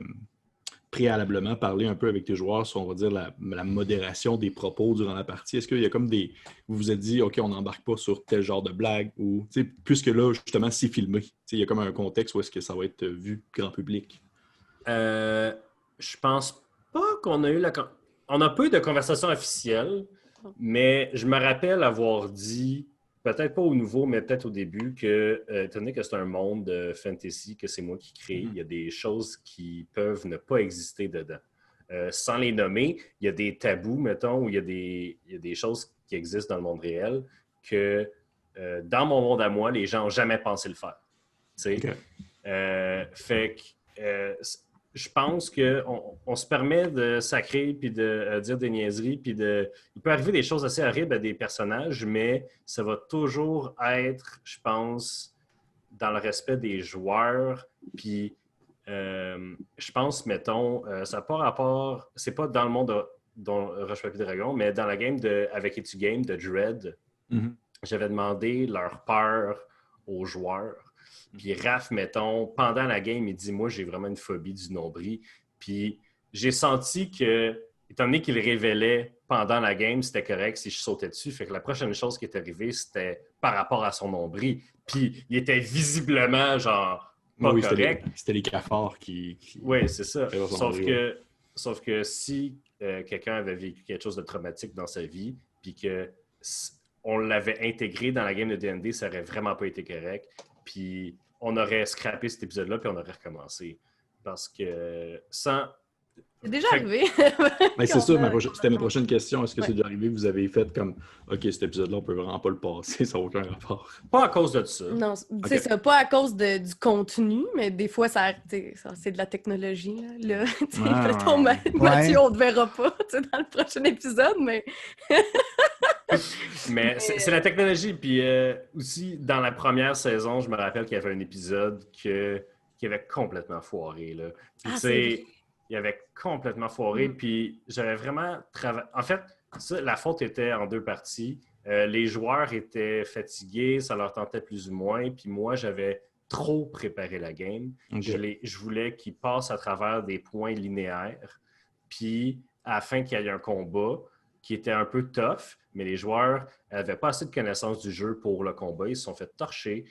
préalablement parler un peu avec tes joueurs sur, on va dire, la modération des propos durant la partie? Est-ce qu'il y a comme vous vous êtes dit, OK, on n'embarque pas sur tel genre de blague ou, tu sais, puisque là, justement, c'est filmé, il y a comme un contexte où est-ce que ça va être vu grand public? Je pense pas qu'on a eu On n'a pas eu de conversation officielle, mais je me rappelle avoir dit, peut-être pas au nouveau, mais peut-être au début, que, étant donné que c'est un monde de fantasy, que c'est moi qui crée, il y a des choses qui peuvent ne pas exister dedans. Sans les nommer, il y a des tabous, mettons, où il y a des choses qui existent dans le monde réel que, dans mon monde à moi, les gens n'ont jamais pensé le faire. Okay. Fait que je pense qu'on se permet de sacrer puis de dire des niaiseries. Puis il peut arriver des choses assez horribles à des personnages, mais ça va toujours être, je pense, dans le respect des joueurs. Puis je pense, mettons, ça n'a pas rapport, c'est pas dans le monde de Roche Papier Dragon, mais dans la game avec Etu Game de Dread, j'avais demandé leur peur aux joueurs. Puis Raph, mettons, pendant la game, il dit « Moi, j'ai vraiment une phobie du nombril. » Puis j'ai senti que, étant donné qu'il révélait pendant la game, c'était correct si je sautais dessus. Fait que la prochaine chose qui est arrivée, c'était par rapport à son nombril. Puis il était visiblement, genre, pas correct. C'était les cafards qui... Oui, c'est ça. Sauf que si quelqu'un avait vécu quelque chose de traumatique dans sa vie, puis qu'on l'avait intégré dans la game de D&D, ça aurait vraiment pas été correct. Puis on aurait scrappé cet épisode-là, puis on aurait recommencé. Parce que sans... C'est déjà arrivé. Ben, c'est ça, c'était ma prochaine question. Est-ce que c'est déjà arrivé que vous avez fait comme OK, cet épisode-là, on peut vraiment pas le passer, ça n'a aucun rapport? Pas à cause de ça. Non, c'est ça, pas à cause du contenu, mais des fois, c'est de la technologie. Là. Mathieu, on ne te verra pas dans le prochain épisode, mais... Mais c'est la technologie. Puis aussi, dans la première saison, je me rappelle qu'il y avait un épisode qui avait complètement foiré. Là. Puis, tu sais, il avait complètement foiré. Puis j'avais vraiment travaillé. En fait, la faute était en deux parties. Les joueurs étaient fatigués, ça leur tentait plus ou moins. Puis moi, j'avais trop préparé la game. Okay. Je voulais qu'ils passent à travers des points linéaires. Puis, afin qu'il y ait un combat qui était un peu tough, mais les joueurs n'avaient pas assez de connaissances du jeu pour le combat. Ils se sont fait torcher.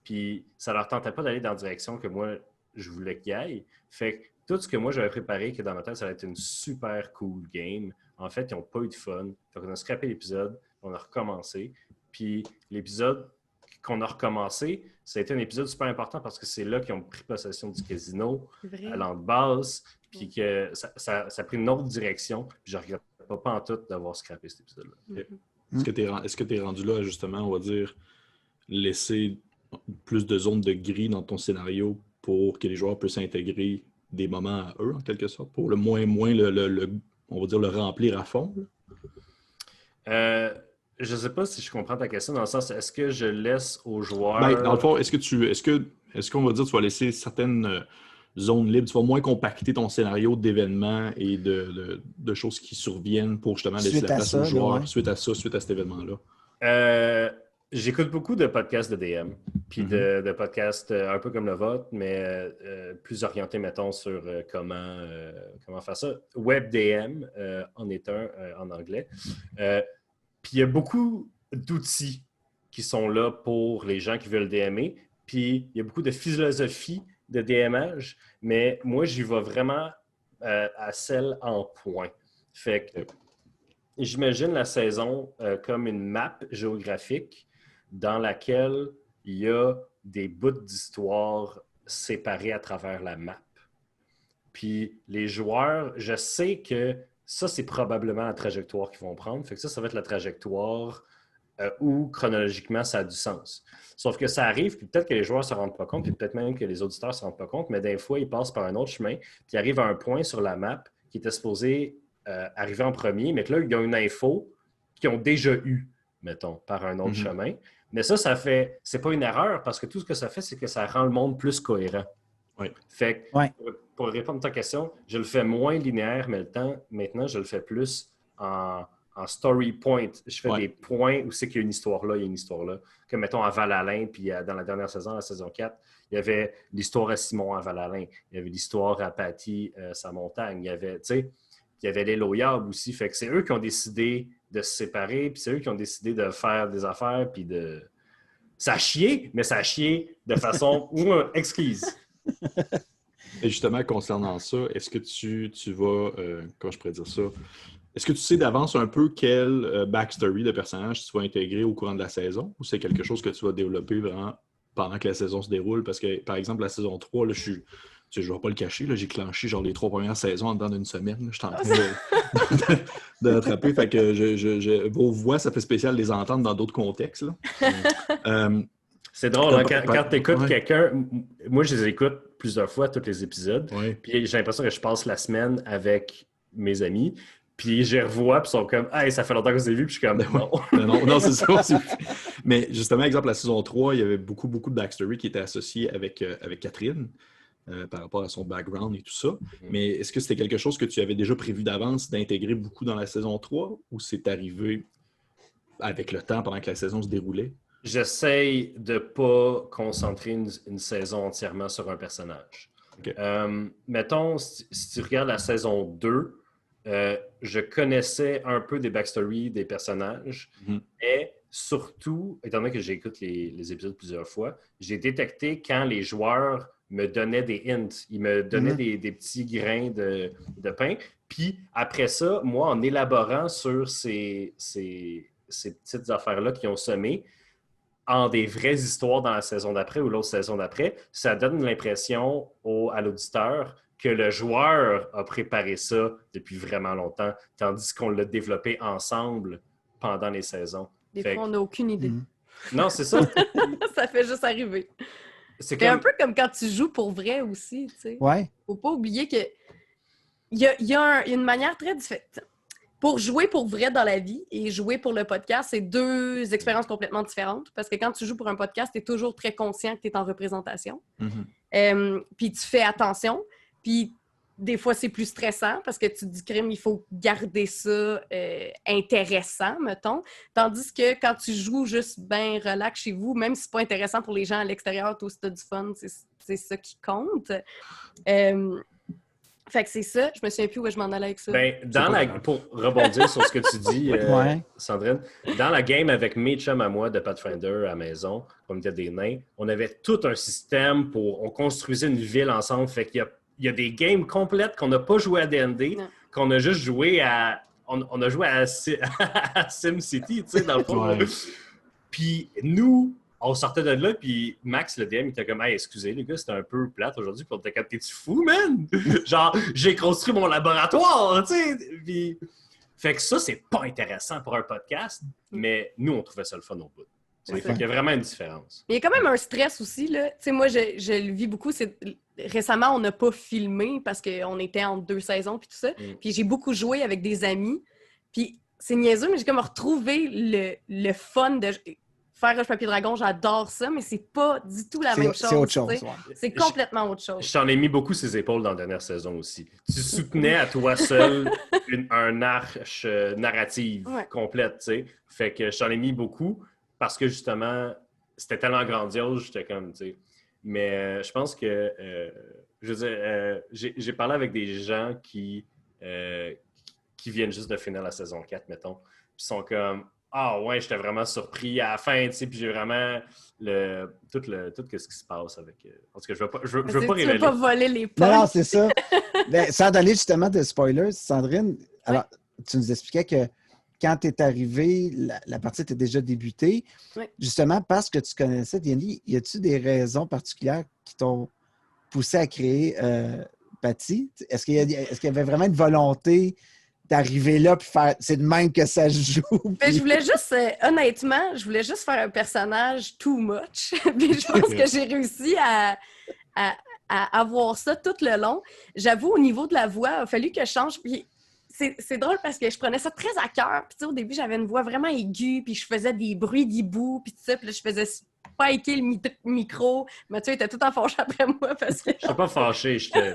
Puis, ça leur tentait pas d'aller dans la direction que moi, je voulais qu'ils aillent. Fait que tout ce que moi, j'avais préparé, que dans ma tête, ça allait être une super cool game. En fait, ils n'ont pas eu de fun. Fait qu'on a scrappé l'épisode, on a recommencé. Puis l'épisode qu'on a recommencé, ça a été un épisode super important parce que c'est là qu'ils ont pris possession du casino, à l'endbase, puis que ça a pris une autre direction. Puis je ne regrette pas en tout d'avoir scrappé cet épisode-là. Est-ce que tu es rendu là, justement, on va dire, laisser plus de zones de gris dans ton scénario pour que les joueurs puissent intégrer des moments à eux, en quelque sorte, pour le moins on va dire, le remplir à fond? Je ne sais pas si je comprends ta question dans le sens, est-ce que je laisse aux joueurs... Ben, dans le fond, est-ce qu'on va dire que tu vas laisser certaines zones libres, tu vas moins compacter ton scénario d'événements et de choses qui surviennent pour justement laisser la place aux joueurs suite à cet événement-là? J'écoute beaucoup de podcasts de DM, puis de podcasts un peu comme le vôtre, mais plus orientés, mettons, sur comment faire ça. WebDM en est un en anglais. Puis il y a beaucoup d'outils qui sont là pour les gens qui veulent DMer, puis il y a beaucoup de philosophie de DMage, mais moi, j'y vais vraiment à celle en point. Fait que j'imagine la saison comme une map géographique dans laquelle il y a des bouts d'histoire séparés à travers la map. Puis les joueurs, je sais que ça, c'est probablement la trajectoire qu'ils vont prendre. Fait que ça va être la trajectoire où chronologiquement, ça a du sens. Sauf que ça arrive, puis peut-être que les joueurs ne se rendent pas compte, puis peut-être même que les auditeurs ne se rendent pas compte, mais des fois, ils passent par un autre chemin, puis ils arrivent à un point sur la map qui était supposé arriver en premier, mais que là, il y a une info qu'ils ont déjà eue, mettons, par un autre chemin. Mais ça fait... C'est pas une erreur, parce que tout ce que ça fait, c'est que ça rend le monde plus cohérent. Oui. Fait que, pour répondre à ta question, je le fais moins linéaire, mais maintenant, je le fais plus en story point. Je fais des points où c'est qu'il y a une histoire là, il y a une histoire là. Comme, mettons, à Val-Alain, puis dans la dernière saison, la saison 4, il y avait l'histoire à Simon à Val-Alain. Il y avait l'histoire à Patty, sa montagne. Il y avait les loyables aussi. Fait que c'est eux qui ont décidé de se séparer, puis c'est eux qui ont décidé de faire des affaires, puis de... Ça a chié, mais ça a chié de façon exquise. Et justement, concernant ça, est-ce que tu vas... comment je pourrais dire ça? Est-ce que tu sais d'avance un peu quel backstory de personnage tu vas intégrer au courant de la saison? Ou c'est quelque chose que tu vas développer vraiment pendant que la saison se déroule? Parce que, par exemple, la saison 3, là, je ne vais pas le cacher, là, j'ai clenché genre les 3 premières saisons en dedans d'une semaine. Là, je suis en train de rattraper. Fait que vos voix, ça fait spécial de les entendre dans d'autres contextes. Là. C'est drôle, hein, quand tu écoutes quelqu'un, moi je les écoute plusieurs fois, tous les épisodes, puis j'ai l'impression que je passe la semaine avec mes amis, puis je les revois, puis ils sont comme « Hey, ça fait longtemps que je vous ai vu », puis je suis comme « Non. » Non, c'est ça aussi. Mais justement, exemple, la saison 3, il y avait beaucoup de backstory qui était associé avec Catherine, par rapport à son background et tout ça. Mais est-ce que c'était quelque chose que tu avais déjà prévu d'avance d'intégrer beaucoup dans la saison 3, ou c'est arrivé avec le temps pendant que la saison se déroulait? J'essaye de ne pas concentrer une saison entièrement sur un personnage. Okay. Mettons, si tu regardes la saison 2, je connaissais un peu des backstories des personnages, mais surtout, étant donné que j'écoute les épisodes plusieurs fois, j'ai détecté quand les joueurs me donnaient des hints. Ils me donnaient des petits grains de pain. Puis après ça, moi, en élaborant sur ces petites affaires-là qui ont semé, en des vraies histoires dans la saison d'après ou l'autre saison d'après, ça donne l'impression à l'auditeur que le joueur a préparé ça depuis vraiment longtemps, tandis qu'on l'a développé ensemble pendant les saisons. Des fois, on n'a aucune idée. Non, c'est ça. Ça fait juste arriver. C'est un peu comme quand tu joues pour vrai aussi, tu sais. Ouais. Faut pas oublier que il y a une manière très différente. Pour jouer pour vrai dans la vie et jouer pour le podcast, c'est deux expériences complètement différentes. Parce que quand tu joues pour un podcast, tu es toujours très conscient que tu es en représentation. Puis tu fais attention. Puis des fois, c'est plus stressant parce que tu te dis, crime, il faut garder ça intéressant, mettons. Tandis que quand tu joues juste bien relax chez vous, même si c'est pas intéressant pour les gens à l'extérieur, toi, si tu as du fun, c'est ça qui compte. Fait que c'est ça. Je me souviens plus où je m'en allais avec ça. Pour rebondir sur ce que tu dis, Sandrine, dans la game avec mes chums à moi de Pathfinder à la maison, on était des nains, on avait tout un système on construisait une ville ensemble. Fait qu'il y a des games complètes qu'on n'a pas joué à D&D, qu'on a juste joué à... On a joué à SimCity, tu sais, dans le fond. Puis nous... On sortait de là, puis Max, le DM, il était comme « Hey, excusez, les gars, c'était un peu plate aujourd'hui. » Puis on était comme « T'es-tu fou, man? » Genre, j'ai construit mon laboratoire, tu sais. Puis... Fait que ça, c'est pas intéressant pour un podcast, mais nous, on trouvait ça le fun au bout. Fait qu'il y a vraiment une différence. Mais il y a quand même un stress aussi, là. Tu sais, moi, je le vis beaucoup. Récemment, on n'a pas filmé parce qu'on était en 2 saisons, puis tout ça. Puis j'ai beaucoup joué avec des amis. Puis c'est niaiseux, mais j'ai comme retrouvé le fun de... Faire Roche Papier Dragon, j'adore ça, mais c'est pas du tout la même chose. C'est autre chose. Ouais. C'est complètement autre chose. Je t'en ai mis beaucoup ses épaules dans la dernière saison aussi. Tu soutenais à toi seul un arche narrative complète, tu sais. Fait que je t'en ai mis beaucoup parce que justement, c'était tellement grandiose, j'étais comme, tu sais. Mais je pense que, je veux dire, j'ai parlé avec des gens qui viennent juste de finir la saison 4, mettons, puis sont comme... Ah ouais, j'étais vraiment surpris à la fin, tu sais, puis j'ai vraiment tout ce qui se passe avec... En tout cas, je veux pas révéler. Tu veux pas voler les points. Non, c'est ça. Mais sans donner justement de spoilers, Sandrine, alors, tu nous expliquais que quand tu es arrivé, la partie était déjà débutée. Justement, parce que tu connaissais D&D, y a-tu des raisons particulières qui t'ont poussé à créer Patty? Est-ce qu'il y avait vraiment une volonté d'arriver là puis faire c'est de même que ça se joue? Mais je voulais juste, honnêtement, faire un personnage too much. Puis je pense que j'ai réussi à avoir ça tout le long. J'avoue, au niveau de la voix, il a fallu que je change. Puis c'est drôle parce que je prenais ça très à cœur. Puis tu sais, au début, j'avais une voix vraiment aiguë, puis je faisais des bruits d'hibou, puis tout ça. Puis là, je faisais spiker le micro. Mathieu était tout en fâché après moi parce que... Je suis pas fâché, j'étais...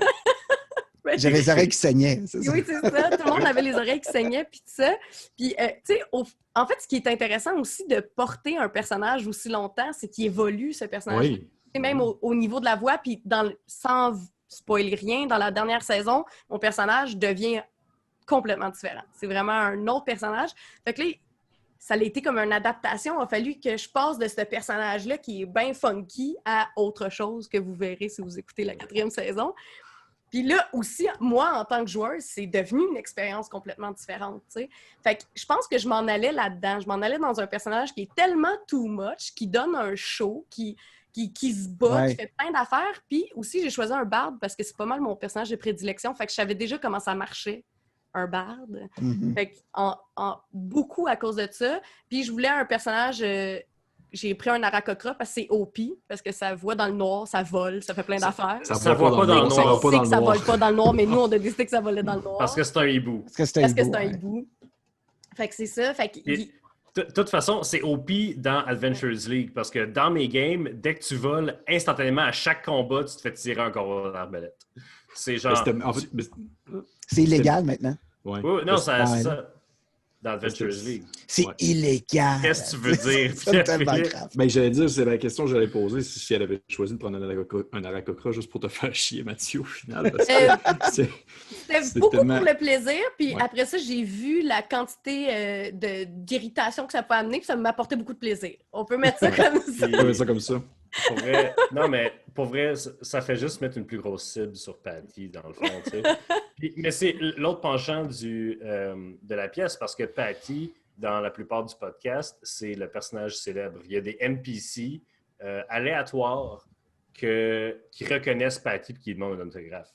J'avais les oreilles qui saignaient. C'est ça. Oui, c'est ça. Tout le monde avait les oreilles qui saignaient, puis tout ça. Puis, tu sais, en fait, ce qui est intéressant aussi de porter un personnage aussi longtemps, c'est qu'il évolue, ce personnage. Oui. Même au niveau de la voix, puis sans spoiler rien, dans la dernière saison, mon personnage devient complètement différent. C'est vraiment un autre personnage. Fait que là, ça a été comme une adaptation. Il a fallu que je passe de ce personnage-là qui est bien funky à autre chose que vous verrez si vous écoutez la 4e saison. Puis là aussi, moi, en tant que joueuse, c'est devenu une expérience complètement différente, tu sais. Fait que je pense que je m'en allais là-dedans. Je m'en allais dans un personnage qui est tellement too much, qui donne un show, qui se bat, qui fait plein d'affaires. Puis aussi, j'ai choisi un barde parce que c'est pas mal mon personnage de prédilection. Fait que je savais déjà comment ça marchait, un barde. Fait que beaucoup à cause de ça. Puis je voulais un personnage... j'ai pris un Arakocra parce que c'est OP, parce que ça voit dans le noir, ça vole, ça fait plein d'affaires. Ça voit pas dans le noir. On sait que ça vole pas dans le noir, mais nous, on a décidé que ça volait dans le noir. Parce que c'est un hibou. Parce que c'est un hibou. Fait que c'est ça. Fait que... De toute façon, c'est OP dans Adventures League, parce que dans mes games, dès que tu voles, instantanément, à chaque combat, tu te fais tirer un corps d'arbalète. C'est genre... C'est illégal maintenant. Ouais. Oui, non, c'est ça. dans Adventures League. C'est illégal. Qu'est-ce que tu veux dire? C'est tellement grave. Ben, j'allais dire, c'est la question que j'allais poser si elle avait choisi de prendre un Aarakocra juste pour te faire chier, Mathieu, au final. Parce que C'était beaucoup tellement... pour le plaisir. Puis Ouais. après ça, j'ai vu la quantité d'irritation que ça peut amener. Puis ça m'apportait beaucoup de plaisir. On peut mettre ça comme ça. On va mettre ça comme ça. Pour vrai, non, mais pour vrai, ça fait juste mettre une plus grosse cible sur Patty, dans le fond, tu sais. Mais c'est l'autre penchant de la pièce, parce que Patty, dans la plupart du podcast, c'est le personnage célèbre. Il y a des NPC aléatoires qui reconnaissent Patty et qui demandent un autographe.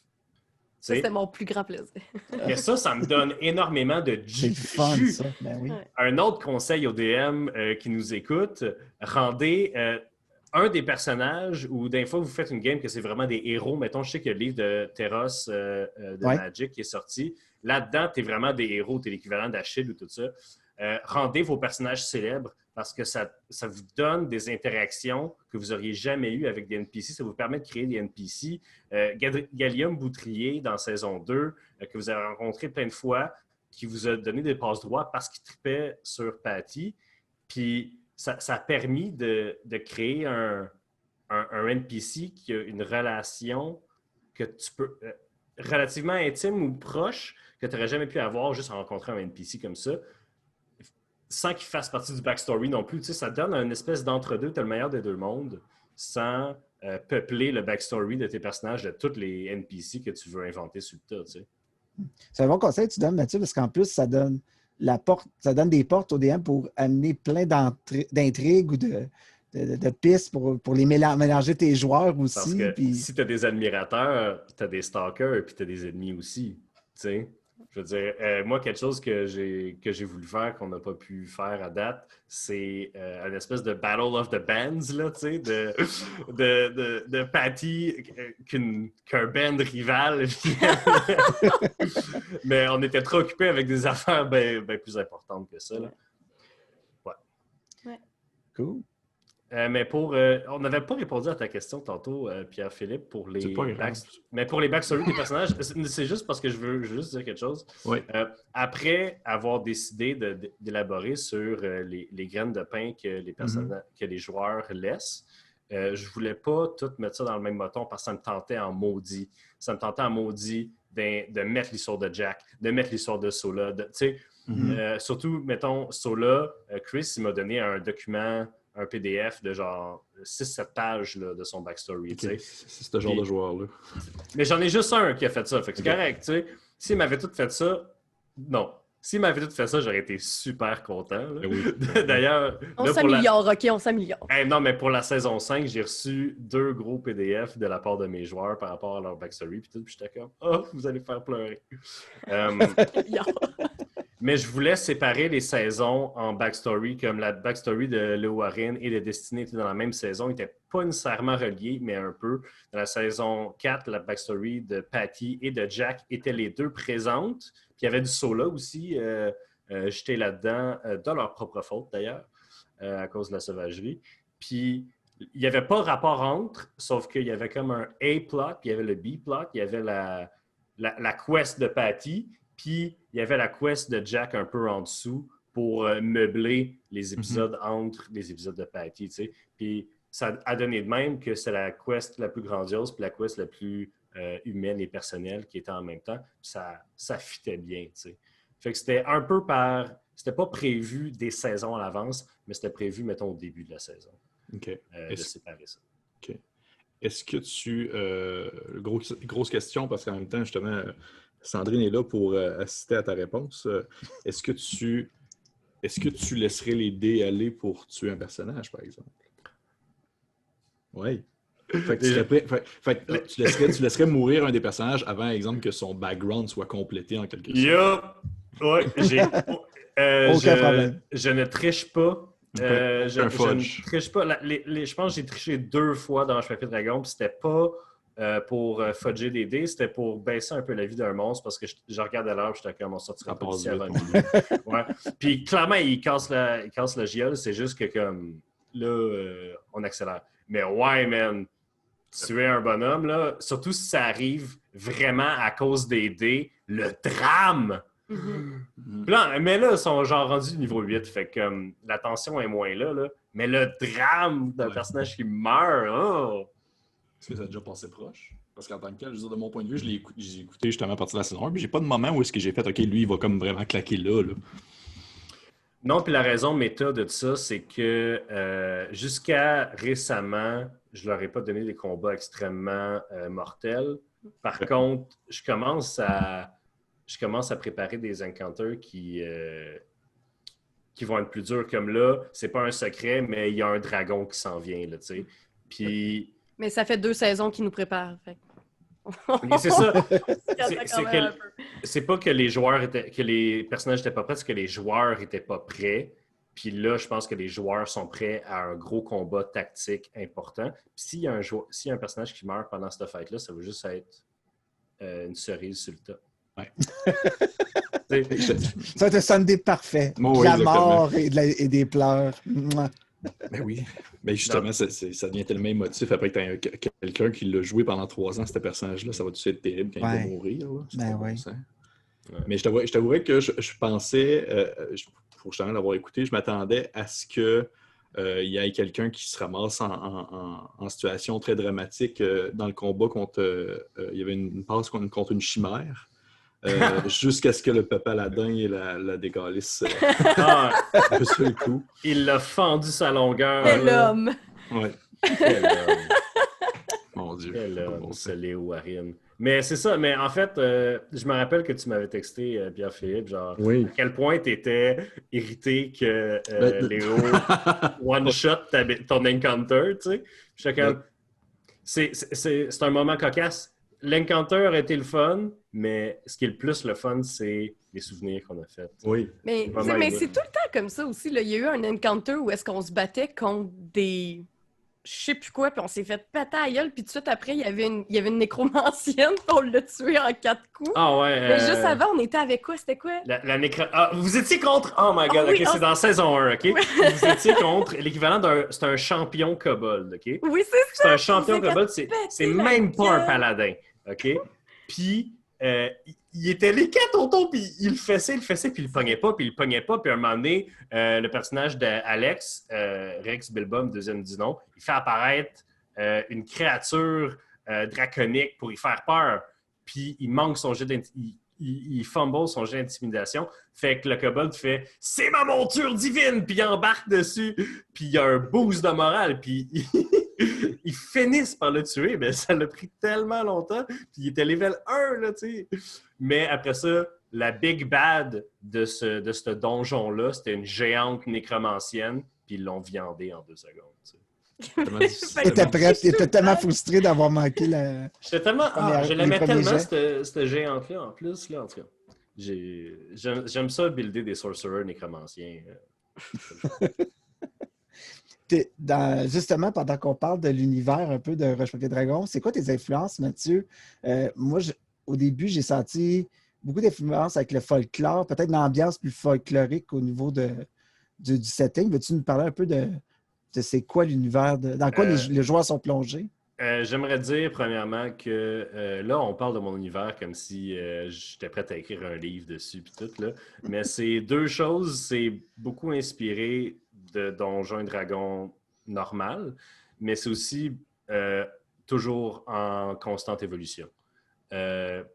Ça, c'était mon plus grand plaisir. Mais ça me donne énormément de C'est fun, jus. ça. Ben oui. Un autre conseil aux DM qui nous écoutent, rendez un des personnages, ou des fois vous faites une game que c'est vraiment des héros. Mettons, je sais que le livre de Terros de Magic qui est sorti. Là-dedans, tu es vraiment des héros, tu es l'équivalent d'Achille ou tout ça. Rendez vos personnages célèbres parce que ça vous donne des interactions que vous n'auriez jamais eues avec des NPC. Ça vous permet de créer des NPC. Gallium Boutrier, dans saison 2, que vous avez rencontré plein de fois, qui vous a donné des passe-droits parce qu'il tripait sur Patty. Puis ça a permis de créer un NPC qui a une relation que tu peux relativement intime ou proche que tu n'aurais jamais pu avoir juste en rencontrant un NPC comme ça, sans qu'il fasse partie du backstory non plus. Tu sais, ça donne une espèce d'entre-deux, tu as le meilleur des deux mondes, sans peupler le backstory de tes personnages, de tous les NPC que tu veux inventer sur le tas. Tu sais. C'est un bon conseil que tu donnes, Mathieu, parce qu'en plus, ça donne des portes au DM pour amener plein d'intrigues ou de pistes pour les mélanger tes joueurs aussi. Parce que puis... si tu as des admirateurs, tu as des stalkers et puis tu as des ennemis aussi. Tu sais? Je veux dire, moi, quelque chose que j'ai voulu faire, qu'on n'a pas pu faire à date, c'est une espèce de Battle of the Bands, là, tu sais, de Patty qu'un band rival. Mais on était trop occupés avec des affaires bien plus importantes que ça. Là. Ouais. Cool. Mais on n'avait pas répondu à ta question tantôt, Pierre-Philippe, pour les mais pour les backstories des personnages, c'est juste parce que je veux juste dire quelque chose. Oui. Après avoir décidé d'élaborer sur les graines de pain que les joueurs laissent, je voulais pas tout mettre ça dans le même bâton parce que ça me tentait en maudit. Ça me tentait en maudit de mettre l'histoire de Jack, de mettre l'histoire de Sola. Surtout, mettons, Sola, Chris, il m'a donné un document, un PDF de genre 6-7 pages là, de son backstory. Okay. C'est ce genre de joueur-là. Mais j'en ai juste un qui a fait ça. Fait que c'est correct. T'sais. S'il m'avait tout fait ça, non. S'il m'avait tout fait ça, j'aurais été super content. Oui. D'ailleurs... On s'améliore, OK, on s'améliore. Non, mais pour la saison 5, j'ai reçu 2 gros PDF de la part de mes joueurs par rapport à leur backstory. Puis j'étais comme, vous allez faire pleurer. Mais je voulais séparer les saisons en backstory, comme la backstory de Leowaryn et de Destiny étaient dans la même saison. Ils n'étaient pas nécessairement reliés, mais un peu. Dans la saison 4, la backstory de Patty et de Jack étaient les deux présentes. Puis il y avait du Sola aussi jeté là-dedans, de leur propre faute d'ailleurs, à cause de la sauvagerie. Puis il n'y avait pas rapport entre, sauf qu'il y avait comme un A-plot, puis il y avait le B-plot, il y avait la quest de Patty, puis il y avait la quest de Jack un peu en dessous pour meubler les épisodes entre les épisodes de Patty, tu sais. Puis ça a donné de même que c'est la quest la plus grandiose puis la quest la plus humaine et personnelle qui était en même temps. Ça fitait bien, tu sais. Fait que c'était un peu c'était pas prévu des saisons à l'avance, mais c'était prévu, mettons, au début de la saison. OK. De séparer ça. OK. Est-ce que grosse question, parce qu'en même temps, justement... Sandrine est là pour assister à ta réponse. Est-ce que tu laisserais les dés aller pour tuer un personnage, par exemple? Oui. Fait que tu laisserais mourir un des personnages avant, exemple, que son background soit complété en quelque sorte. Oui, Aucun problème. Je ne triche pas. Je ne triche pas. Je pense que j'ai triché 2 fois dans Cheval Dragon, puis c'était pas... pour fudger des dés, c'était pour baisser un peu la vie d'un monstre parce que je regardais l'heure et j'étais comme on sortira pas d'ici avant minuit. Ouais. Puis clairement, il casse la giole, c'est juste que comme là, on accélère. Mais ouais, man, tuer un bonhomme, là, surtout si ça arrive vraiment à cause des dés, le drame Mhm. Puis là, mais là, ils sont genre rendus niveau 8, fait que la tension est moins là. Mais le drame d'un personnage qui meurt, oh! Est-ce que ça a déjà passé proche? Parce qu'en tant que tel, je veux dire, de mon point de vue, j'ai écouté justement à partir de la saison 1, puis j'ai pas de moment où est-ce que j'ai fait, OK, lui, il va comme vraiment claquer là. Non, puis la raison méta de ça, c'est que jusqu'à récemment, je leur ai pas donné des combats extrêmement mortels. Par contre, je commence à préparer des encounters qui vont être plus durs. Comme là, c'est pas un secret, mais il y a un dragon qui s'en vient, là, tu sais. Puis... Mais ça fait 2 saisons qu'ils nous préparent. Fait. Mais c'est ça. C'est C'est pas que que les personnages étaient pas prêts, c'est que les joueurs étaient pas prêts. Puis là, je pense que les joueurs sont prêts à un gros combat tactique important. Puis s'il y a un personnage qui meurt pendant cette fight-là, ça va juste être une cerise sur le top. Ouais. Ça va être un Sunday parfait. Oh, de la oui, mort et des pleurs. Mouah. Ben oui. Ben justement, ça devient tellement émotif après que tu as quelqu'un qui l'a joué pendant 3 ans, ce personnage-là. Ça va-tu être terrible quand il va mourir? Là? Ben oui. Ouais. Mais je t'avouerais que je pensais, pour justement l'avoir écouté, je m'attendais à ce que il y ait quelqu'un qui se ramasse en situation très dramatique dans le combat contre... il y avait une passe contre une chimère. Jusqu'à ce que le peuple Aladdin la décalisse un peu sur le coup. Il l'a fendu sa longueur. Quel homme! Ouais. Quel homme. Mon Dieu. Quel homme, ce Léo Warren. Mais c'est ça, mais en fait, je me rappelle que tu m'avais texté, Pierre-Philippe, genre, Oui. à quel point tu étais irrité que Léo one-shot ton encounter, tu sais. J'étais comme, c'est un moment cocasse. L'encounter a été le fun, mais ce qui est le plus le fun, c'est les souvenirs qu'on a faits. Oui. Mais c'est tout le temps comme ça aussi. Là. Il y a eu un encounter où est-ce qu'on se battait contre des... Je sais plus quoi, puis on s'est fait péter à la gueule, puis tout de suite après, il y avait une nécromancienne, puis on l'a tué en 4 coups. Ah ouais. Mais juste avant, on était avec quoi? C'était quoi? Vous étiez contre... Oh my God, oui, OK, c'est dans saison 1, OK? Oui. Vous étiez contre l'équivalent c'est un champion kobold, OK? Oui, c'est ça! C'est un champion kobold, c'est même pas un paladin, OK? Puis, il était les 4 autour, puis il le fessait, puis il le pognait pas, puis à un moment donné, le personnage d'Alex, Rex Bilbom, deuxième du nom, il fait apparaître une créature draconique pour y faire peur, puis il manque son jet il fumble son jet d'intimidation, fait que le kobold fait « C'est ma monture divine! » puis il embarque dessus, puis il y a un boost de morale, puis ils finissent par le tuer, mais ça l'a pris tellement longtemps, puis il était level 1, là, tu sais. Mais après ça, la big bad de ce donjon-là, c'était une géante nécromancienne, puis ils l'ont viandée en 2 secondes, tu sais. T'étais prête, t'étais tellement frustré d'avoir manqué la... je l'aimais tellement, cette géante-là, en plus, là, en tout cas. J'aime ça, builder des sorcerers nécromanciens. Justement, pendant qu'on parle de l'univers un peu de Roche Papier Dragon, c'est quoi tes influences, Mathieu? Moi, au début, j'ai senti beaucoup d'influences avec le folklore, peut-être l'ambiance plus folklorique au niveau du setting. Veux-tu nous parler un peu de c'est quoi l'univers, dans quoi les joueurs sont plongés? J'aimerais dire, premièrement, que là, on parle de mon univers comme si j'étais prêt à écrire un livre dessus puis tout, là. Mais c'est 2 choses. C'est beaucoup inspiré de Donjons et Dragons normal, mais c'est aussi toujours en constante évolution.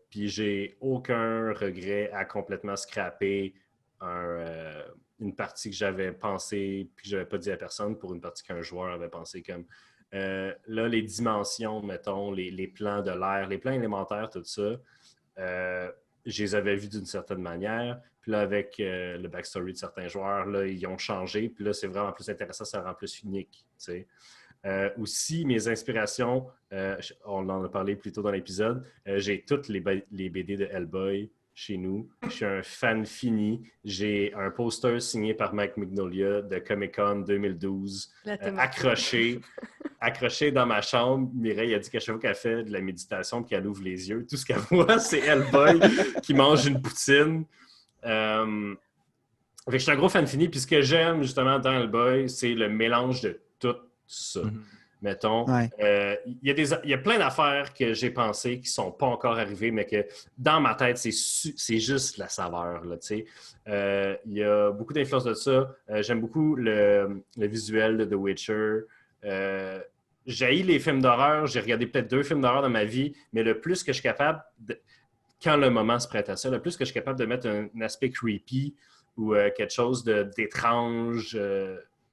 Puis j'ai aucun regret à complètement scraper une partie que j'avais pensée puis que j'avais pas dit à personne pour une partie qu'un joueur avait pensé comme... là, les dimensions, mettons, les plans de l'air, les plans élémentaires, tout ça, je les avais vus d'une certaine manière. Puis là, avec le backstory de certains joueurs, là, ils ont changé. Puis là, c'est vraiment plus intéressant, ça rend plus unique. Tu sais. Aussi, mes inspirations, on en a parlé plus tôt dans l'épisode, j'ai toutes les BD de Hellboy chez nous. Je suis un fan fini. J'ai un poster signé par Mike Mignola de Comic-Con 2012, accroché dans ma chambre. Mireille a dit qu'à chaque fois qu'elle fait de la méditation et qu'elle ouvre les yeux, tout ce qu'elle voit, c'est Hellboy qui mange une poutine. Fait que je suis un gros fan fini. Puis ce que j'aime justement dans Hellboy, c'est le mélange de tout ça. mettons. Ouais. Il y a plein d'affaires que j'ai pensées qui ne sont pas encore arrivées, mais que dans ma tête, c'est juste la saveur. Là, il y a beaucoup d'influence de ça. J'aime beaucoup le visuel de The Witcher. J'haïs les films d'horreur. J'ai regardé peut-être 2 films d'horreur dans ma vie, mais le plus que je suis capable, quand le moment se prête à ça, le plus que je suis capable de mettre un aspect creepy ou quelque chose d'étrange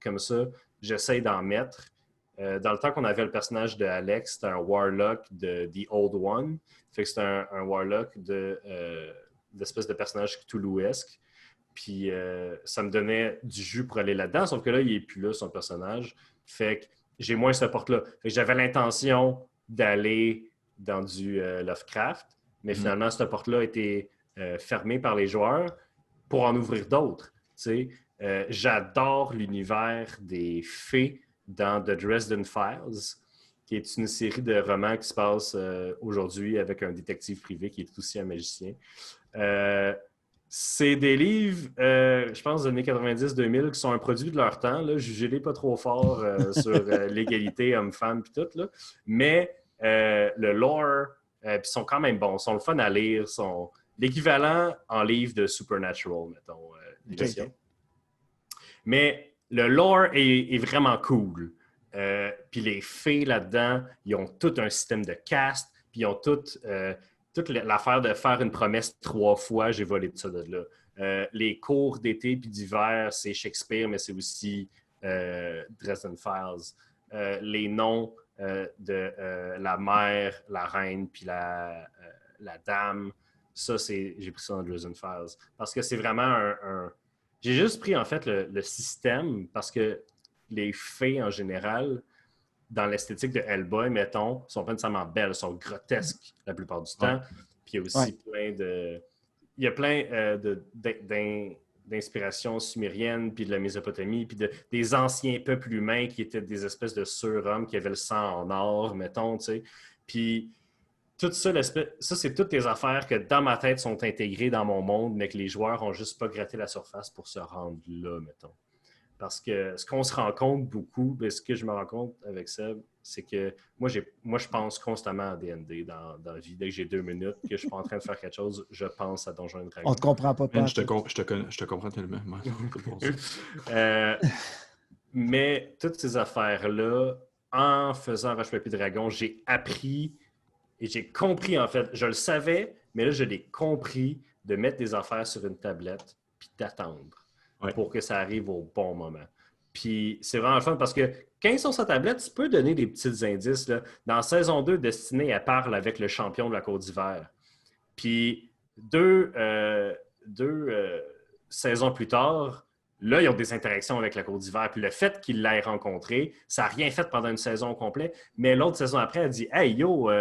comme ça, j'essaie d'en mettre. Dans le temps qu'on avait le personnage de Alex, c'était un warlock de The Old One. Fait que c'est un warlock d'espèce de personnage cthulhuesque. Puis ça me donnait du jus pour aller là-dedans, sauf que là, il n'est plus là, son personnage. Fait que j'ai moins ce porte-là. Fait que j'avais l'intention d'aller dans du Lovecraft, mais finalement, cette porte-là a été fermée par les joueurs pour en ouvrir d'autres. J'adore l'univers des fées dans The Dresden Files, qui est une série de romans qui se passe aujourd'hui avec un détective privé qui est aussi un magicien. C'est des livres, je pense, des années 90-2000 qui sont un produit de leur temps. Là. Jugez-les pas trop fort sur l'égalité homme-femme et tout. Là. Mais le lore, ils sont quand même bons. Ils sont le fun à lire. Sont l'équivalent en livre de Supernatural, mettons. Okay. Mais le lore est vraiment cool. Puis les fées là-dedans, ils ont tout un système de caste, puis ils ont toute l'affaire de faire une promesse 3 fois, j'ai volé de ça de là. Les cours d'été puis d'hiver, c'est Shakespeare, mais c'est aussi Dresden Files. Les noms de la mère, la reine, puis la dame, ça, j'ai pris ça dans Dresden Files. Parce que c'est vraiment un... J'ai juste pris, en fait, le système, parce que les fées, en général, dans l'esthétique de Hellboy, mettons, sont pas nécessairement belles, sont grotesques la plupart du temps. Puis il y a aussi plein de... Il y a plein d'inspirations sumériennes, puis de la Mésopotamie, puis des anciens peuples humains qui étaient des espèces de surhommes qui avaient le sang en or, mettons, tu sais. Puis tout ça, ça, c'est toutes des affaires que dans ma tête sont intégrées dans mon monde, mais que les joueurs ont juste pas gratté la surface pour se rendre là, mettons. Parce que ce qu'on se rend compte beaucoup, ce que je me rends compte avec Seb, c'est que moi, je pense constamment à D&D dans la vie. Dès que j'ai 2 minutes, que je suis pas en train de faire quelque chose, je pense à Donjons et Dragons. On te comprend pas. Je te comprends tellement. Mais toutes ces affaires-là, en faisant Roche-Papier-Dragon, j'ai appris et j'ai compris, en fait. Je le savais, mais là, je l'ai compris de mettre des affaires sur une tablette puis d'attendre. Pour que ça arrive au bon moment. Puis c'est vraiment le fun parce que quand ils sont sur tablette, tu peux donner des petits indices. Là. Dans saison 2, Destinée, elle parle avec le champion de la Côte d'Hiver. Puis deux saisons plus tard, là, ils ont des interactions avec la Côte d'Hiver. Puis le fait qu'ils l'aient rencontré, ça n'a rien fait pendant une saison complète. Mais l'autre saison après, elle dit « Hey, yo,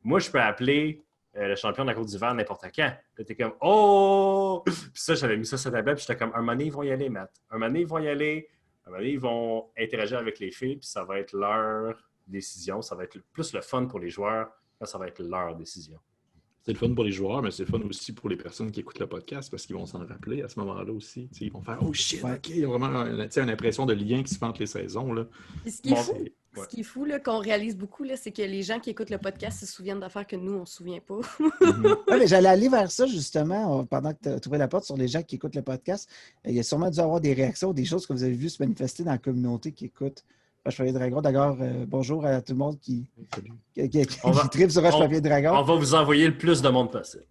moi, je peux appeler... le champion de la Côte d'Hiver n'importe quand. Là, t'es comme « Oh! » Puis ça, j'avais mis ça sur la tablette, puis j'étais comme « Un moment donné, ils vont y aller, Matt. Un moment donné, ils vont y aller. Un moment donné, ils vont interagir avec les filles, puis ça va être leur décision. Ça va être plus le fun pour les joueurs. Là, ça va être leur décision. » C'est le fun pour les joueurs, mais c'est le fun aussi pour les personnes qui écoutent le podcast parce qu'ils vont s'en rappeler à ce moment-là aussi. T'sais, ils vont faire « Oh shit! OK! » Il y a vraiment une impression de lien qui se fait entre les saisons. Là. Ce qui est fou, là, qu'on réalise beaucoup, là, c'est que les gens qui écoutent le podcast se souviennent d'affaires que nous, on ne se souvient pas. Oui, mais j'allais aller vers ça, justement, pendant que tu as trouvé la porte sur les gens qui écoutent le podcast. Il y a sûrement dû avoir des réactions, des choses que vous avez vues se manifester dans la communauté qui écoute Roche-Papier-Dragon. D'ailleurs, bonjour à tout le monde qui tripe sur Roche-Papier-Dragon. On va vous envoyer le plus de monde possible.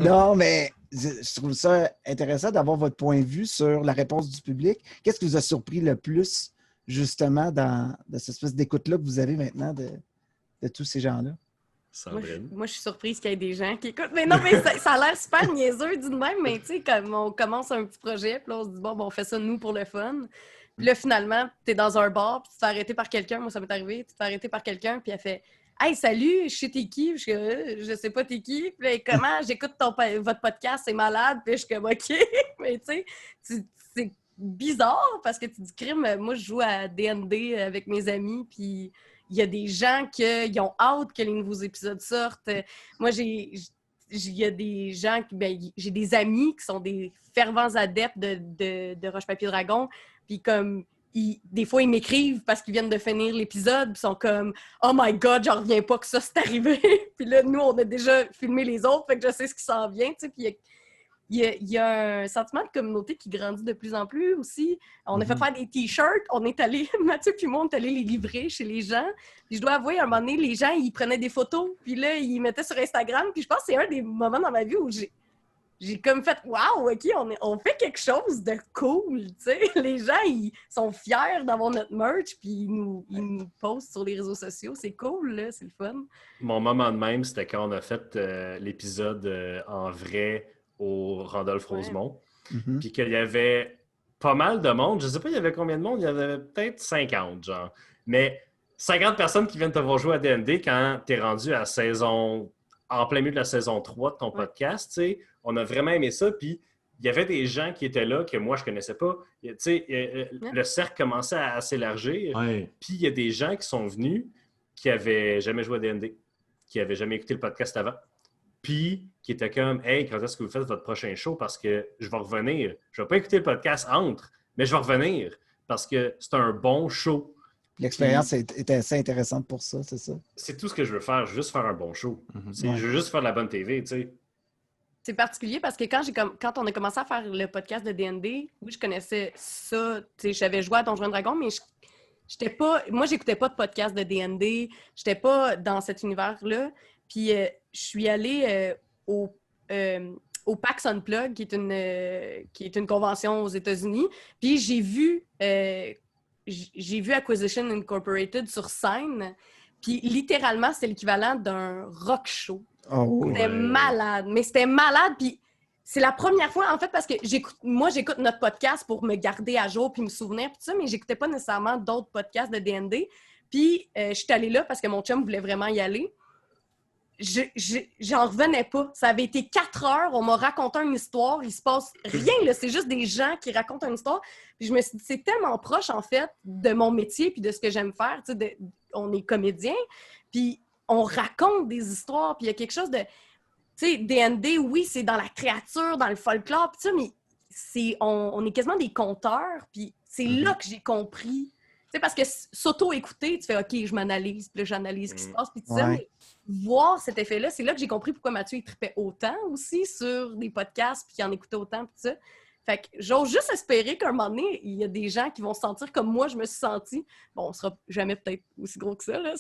Non, mais je trouve ça intéressant d'avoir votre point de vue sur la réponse du public. Qu'est-ce qui vous a surpris le plus justement dans cette espèce d'écoute-là que vous avez maintenant de tous ces gens-là? Moi, je suis surprise qu'il y ait des gens qui écoutent. Mais non, mais ça a l'air super niaiseux dit de même, mais tu sais, comme on commence un petit projet, puis là, on se dit, bon, on fait ça nous pour le fun. Puis là, finalement, t'es dans un bar, puis tu te fais arrêter par quelqu'un. Moi, ça m'est arrivé. Tu te fais arrêter par quelqu'un, puis elle fait « Hey, salut, je sais t'es qui? » Je sais pas t'es qui. Puis là, comment? J'écoute votre podcast, c'est malade. Puis je suis comme « OK. » Mais tu sais, c'est bizarre parce que tu dis crime, moi je joue à D&D avec mes amis, puis il y a des gens qui ont hâte que les nouveaux épisodes sortent. Moi, il y a des gens j'ai des amis qui sont des fervents adeptes de Roche-Papier-Dragon, puis comme des fois, ils m'écrivent parce qu'ils viennent de finir l'épisode, puis ils sont comme « Oh my God, j'en reviens pas que ça c'est arrivé! » Puis là, nous, on a déjà filmé les autres, fait que je sais ce qui s'en vient, tu sais, puis il y a un sentiment de communauté qui grandit de plus en plus aussi. On a fait faire des t-shirts, on est allé, Mathieu puis moi, on est allé les livrer chez les gens. Puis je dois avouer, à un moment donné, les gens, ils prenaient des photos, puis là, ils mettaient sur Instagram. Puis je pense que c'est un des moments dans ma vie où j'ai comme fait « Wow, OK, on fait quelque chose de cool! » Tu sais, les gens, ils sont fiers d'avoir notre merch, puis ils nous postent sur les réseaux sociaux. C'est cool, là, c'est le fun. Mon moment de même, c'était quand on a fait l'épisode en vrai au Randolph-Rosemont. Mhm. Puis qu'il y avait pas mal de monde. Je sais pas, il y avait combien de monde? Il y avait peut-être 50, genre. Mais 50 personnes qui viennent te voir jouer à D&D quand t'es rendu à en plein milieu de la saison 3 de ton podcast, tu sais. On a vraiment aimé ça. Puis il y avait des gens qui étaient là que moi, je connaissais pas. Tu sais, le cercle commençait à s'élargir. Ouais. Puis il y a des gens qui sont venus qui avaient jamais joué à D&D, qui avaient jamais écouté le podcast avant. Puis qui était comme « Hey, quand est-ce que vous faites votre prochain show? Parce que je vais revenir. Je ne vais pas écouter le podcast entre, mais je vais revenir parce que c'est un bon show. » L'expérience était assez intéressante pour ça, c'est ça? C'est tout ce que je veux faire. Je veux juste faire un bon show. Je veux juste faire de la bonne TV, tu sais. C'est particulier parce que quand on a commencé à faire le podcast de D&D, oui, je connaissais ça. Tu sais, j'avais joué à Donjons & Dragons, mais j'étais pas... Moi, j'écoutais pas de podcast de D&D. J'étais pas dans cet univers-là. Puis je suis allée au PAX Unplugged, qui est une convention aux États-Unis. Puis j'ai vu Acquisition Incorporated sur scène. Puis littéralement, c'était l'équivalent d'un rock show. Oh, oui. C'était malade. Mais c'était malade. Puis c'est la première fois, en fait, parce que j'écoute notre podcast pour me garder à jour puis me souvenir, puis tout ça, mais j'écoutais pas nécessairement d'autres podcasts de D&D. Puis je suis allée là parce que mon chum voulait vraiment y aller. J'en revenais pas. Ça avait été 4 heures, on m'a raconté une histoire, il se passe rien, là, c'est juste des gens qui racontent une histoire. Puis je me suis dit, c'est tellement proche, en fait, de mon métier puis de ce que j'aime faire. Tu sais, on est comédien, puis on raconte des histoires, puis il y a quelque chose de... Tu sais, D&D, oui, c'est dans la créature, dans le folklore, puis ça, mais on est quasiment des conteurs, puis c'est là que j'ai compris. Tu sais, parce que s'auto-écouter, tu fais « OK, je m'analyse, puis là, j'analyse ce qui se passe, puis tout ça, mais voir cet effet-là, c'est là que j'ai compris pourquoi Mathieu, il trippait autant aussi sur des podcasts, puis qu'il en écoutait autant, puis tout ça. Fait que j'ose juste espérer qu'à un moment donné, il y a des gens qui vont se sentir comme moi, je me suis sentie. Bon, on sera jamais peut-être aussi gros que ça, là.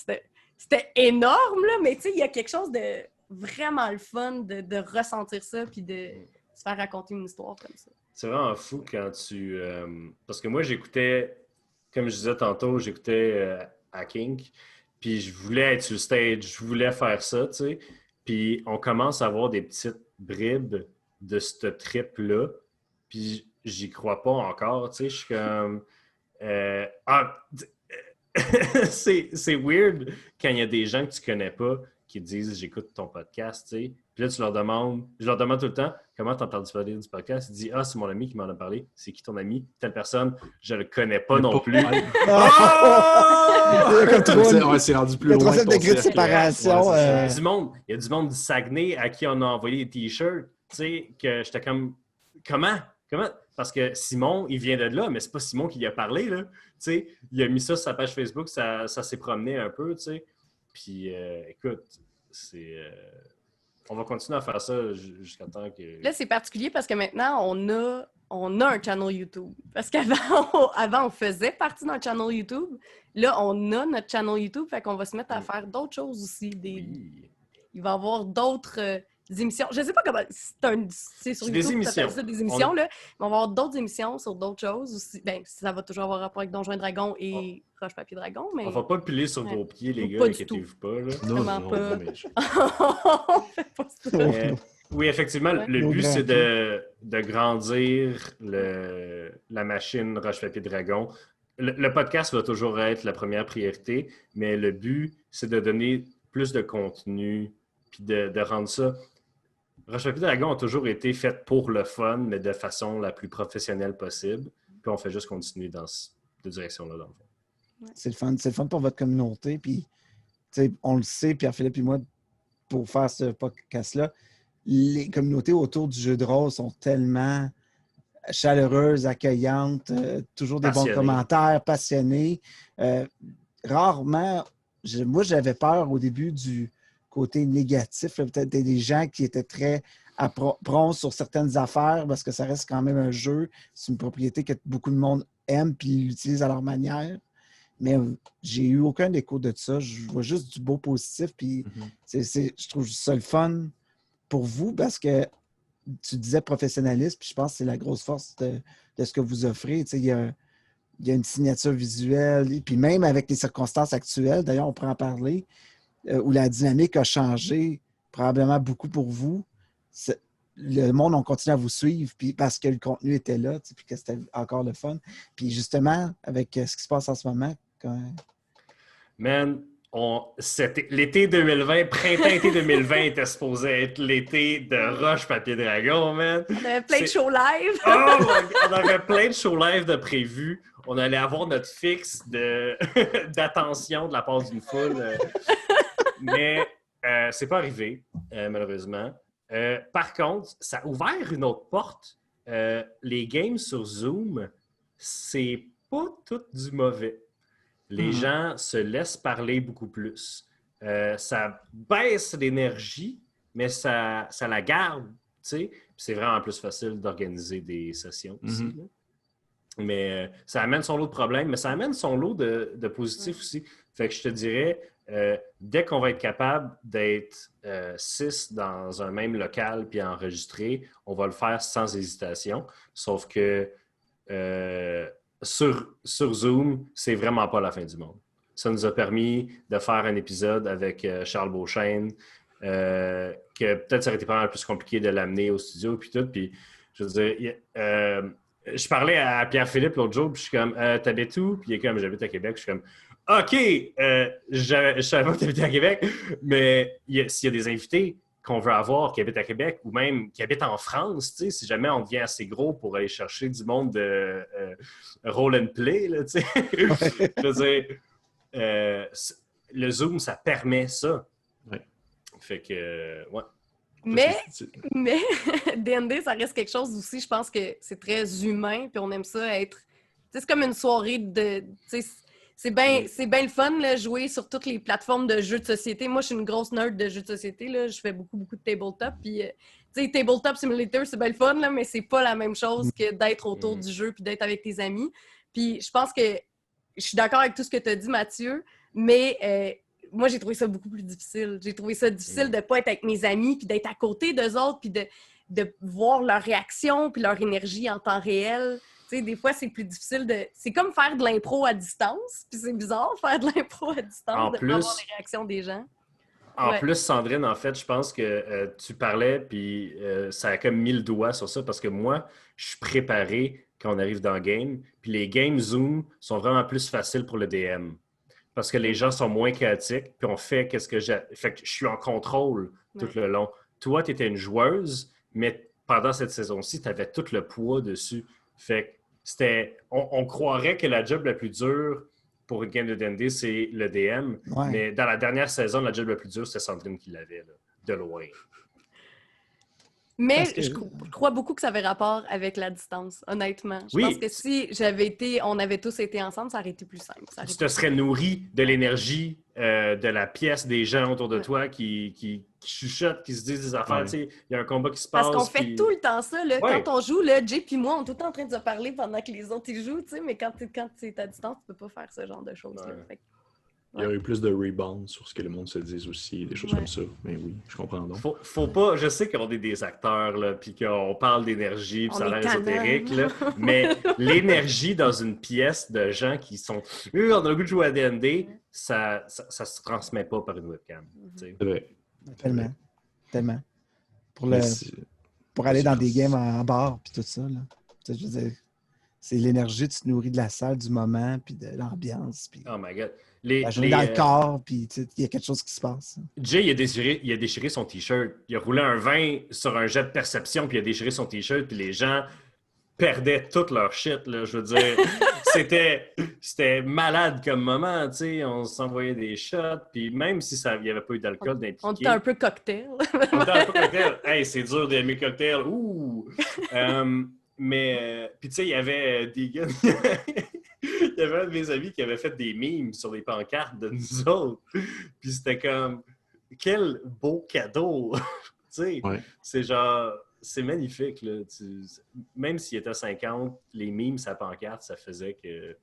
C'était énorme, là, mais tu sais, il y a quelque chose de vraiment le fun de ressentir ça, puis de se faire raconter une histoire comme ça. C'est vraiment fou quand tu... parce que moi, j'écoutais, comme je disais tantôt, j'écoutais Hacking, puis je voulais être sur le stage, je voulais faire ça, tu sais. Puis on commence à avoir des petites bribes de ce trip-là, puis j'y crois pas encore, tu sais. Je suis comme... c'est weird quand il y a des gens que tu connais pas qui te disent « J'écoute ton podcast », tu sais. Puis là, je leur demande tout le temps « Comment t'as entendu parler du podcast? » Il dit « Ah, c'est mon ami qui m'en a parlé. » « C'est qui ton ami? » Telle personne, je le connais pas non plus. C'est rendu plus loin. Le troisième degré de séparation. Il y a du monde du Saguenay à qui on a envoyé des t-shirts, tu sais, que j'étais comme « Comment? Parce que Simon, il vient de là, mais c'est pas Simon qui y a parlé, là. Tu sais, il a mis ça sur sa page Facebook, ça s'est promené un peu, tu sais. Puis, écoute, on va continuer à faire ça jusqu'à temps que... Là, c'est particulier parce que maintenant, on a un channel YouTube. Parce qu'avant, on faisait partie d'un channel YouTube. Là, on a notre channel YouTube, fait qu'on va se mettre à faire d'autres choses aussi. Oui. Il va y avoir d'autres émissions. Je ne sais pas comment... C'est sur C'est YouTube, des émissions. ça des émissions, là. Mais on va avoir d'autres émissions sur d'autres choses aussi. Ben, ça va toujours avoir rapport avec Donjons & Dragons et Roche Papier Dragon, mais... On va pas piler sur vos pieds, les gars, Pas du inquiétez-vous pas, là. Vraiment pas. Mais On fait pas ça. Oui, effectivement, Ouais. le but, c'est de grandir la machine Roche-Papier-Dragon. Le podcast va toujours être la première priorité, mais le but, c'est de donner plus de contenu puis de rendre ça... Roche-Papier-Dragon a toujours été fait pour le fun, mais de façon la plus professionnelle possible. Puis on fait juste continuer dans cette direction-là, dans le fond. C'est le fun pour votre communauté. Puis, on le sait, Pierre-Philippe et moi, pour faire ce podcast-là, les communautés autour du jeu de rôle sont tellement chaleureuse, accueillante, toujours des bons Passionnée. commentaires, passionnée. Rarement, moi, j'avais peur au début du côté négatif. Là, peut-être des gens qui étaient très prompts sur certaines affaires parce que ça reste quand même un jeu. C'est une propriété que beaucoup de monde aime puis l'utilise à leur manière. Mais j'ai eu aucun écho de ça. Je vois juste du beau positif. Puis je trouve ça le fun pour vous parce que tu disais professionnalisme, puis je pense que c'est la grosse force de ce que vous offrez. Il y a une signature visuelle, et puis même avec les circonstances actuelles, d'ailleurs, on pourrait en parler, où la dynamique a changé probablement beaucoup pour vous. Le monde, on continue à vous suivre puis parce que le contenu était là, puis que c'était encore le fun. Puis justement, avec ce qui se passe en ce moment, Man, l'été 2020, printemps-été 2020 était supposé être l'été de Roche Papier Dragon, man. On avait plein de shows live. Oh my God, on avait plein de shows live de prévus. On allait avoir notre fixe d'attention de la part d'une foule. Mais c'est pas arrivé, malheureusement. Par contre, ça a ouvert une autre porte. Les games sur Zoom, c'est pas tout du mauvais. Les gens se laissent parler beaucoup plus. Ça baisse l'énergie, mais ça la garde, tu sais. C'est vraiment plus facile d'organiser des sessions aussi. Là. Mais ça amène son lot de problèmes, mais ça amène son lot de positifs aussi. Fait que je te dirais, dès qu'on va être capable d'être 6 dans un même local puis enregistrer, on va le faire sans hésitation. Sauf que sur Zoom, c'est vraiment pas la fin du monde. Ça nous a permis de faire un épisode avec Charles Beauchesne, que peut-être ça aurait été pas mal plus compliqué de l'amener au studio puis tout. Puis, je veux dire, je parlais à Pierre-Philippe l'autre jour, puis je suis comme, t'habites où? Puis il est comme, j'habite à Québec. Je suis comme, OK, je savais pas que t'habitais à Québec, mais s'il y a des invités qu'on veut avoir qui habitent à Québec ou même qui habitent en France, tu sais, si jamais on devient assez gros pour aller chercher du monde de roll and play, là, tu sais. Je veux dire, le Zoom, ça permet ça. Ouais. Fait que, ouais. Mais D&D, ça reste quelque chose aussi, je pense que c'est très humain, puis on aime ça être... C'est comme une soirée de... C'est bien le fun, là, jouer sur toutes les plateformes de jeux de société. Moi, je suis une grosse nerd de jeux de société. Là. Je fais beaucoup de tabletop. Puis, tabletop simulator, c'est bien le fun, là, mais c'est pas la même chose que d'être autour du jeu puis d'être avec tes amis. Puis, je pense que je suis d'accord avec tout ce que tu as dit, Mathieu, mais moi, j'ai trouvé ça beaucoup plus difficile. J'ai trouvé ça difficile de ne pas être avec mes amis puis d'être à côté d'eux autres puis de voir leur réaction puis leur énergie en temps réel. Tu sais, des fois, c'est plus difficile de... C'est comme faire de l'impro à distance, puis c'est bizarre faire de l'impro à distance, de pas avoir les réactions des gens. En plus, Sandrine, en fait, je pense que tu parlais, puis ça a comme mis le doigt sur ça, parce que moi, je suis préparé quand on arrive dans le game, puis les games Zoom sont vraiment plus faciles pour le DM, parce que les gens sont moins chaotiques, puis on fait qu'est-ce que j'ai... Fait que je suis en contrôle tout le long. Toi, tu étais une joueuse, mais pendant cette saison-ci, tu avais tout le poids dessus. Fait que c'était... On croirait que la job la plus dure pour une game de D&D, c'est le DM. Ouais. Mais dans la dernière saison, la job la plus dure, c'était Sandrine qui l'avait, là, de loin. Mais je crois beaucoup que ça avait rapport avec la distance, honnêtement. Je pense que si on avait tous été ensemble, ça aurait été plus simple. Tu te serais nourri de l'énergie de la pièce des gens autour de toi qui chuchotent, qui se disent des affaires. Il y a un combat qui se passe. Parce qu'on fait tout le temps ça. Là. Quand on joue, là, Jay et moi, on est tout le temps en train de se parler pendant que les autres ils jouent. Mais quand tu es à distance, tu peux pas faire ce genre de choses. Il y a eu plus de rebound sur ce que le monde se dise aussi, des choses comme ça. Mais oui, je comprends donc. Faut pas... Je sais qu'on est des acteurs, là, puis qu'on parle d'énergie, puis ça a l'air ésotérique, là, mais l'énergie dans une pièce de gens qui sont... on a le goût de jouer à D&D, ça se transmet pas par une webcam. C'est vrai. Tellement. Pour aller dans des games en bar, puis tout ça, là. Je veux dire, c'est l'énergie, tu te nourris de la salle, du moment, puis de l'ambiance. Puis... Oh my God. Dans le corps, puis il y a quelque chose qui se passe. Jay, il a déchiré son T-shirt. Il a roulé un vin sur un jet de perception, puis il a déchiré son T-shirt, puis les gens perdaient toute leur shit, là. Je veux dire, c'était malade comme moment, tu sais. On s'envoyait des shots, puis même si il n'y avait pas eu d'alcool d'impliqué... On était un peu cocktail. On était un peu cocktail. Hey, c'est dur d'aimer cocktail. Ouh! Puis tu sais, il y avait des gars... Il y avait un de mes amis qui avait fait des memes sur les pancartes de nous autres. Puis c'était comme, quel beau cadeau! Tu sais, c'est genre, c'est magnifique, là. Même s'il était 50, les memes sa pancarte, ça faisait que...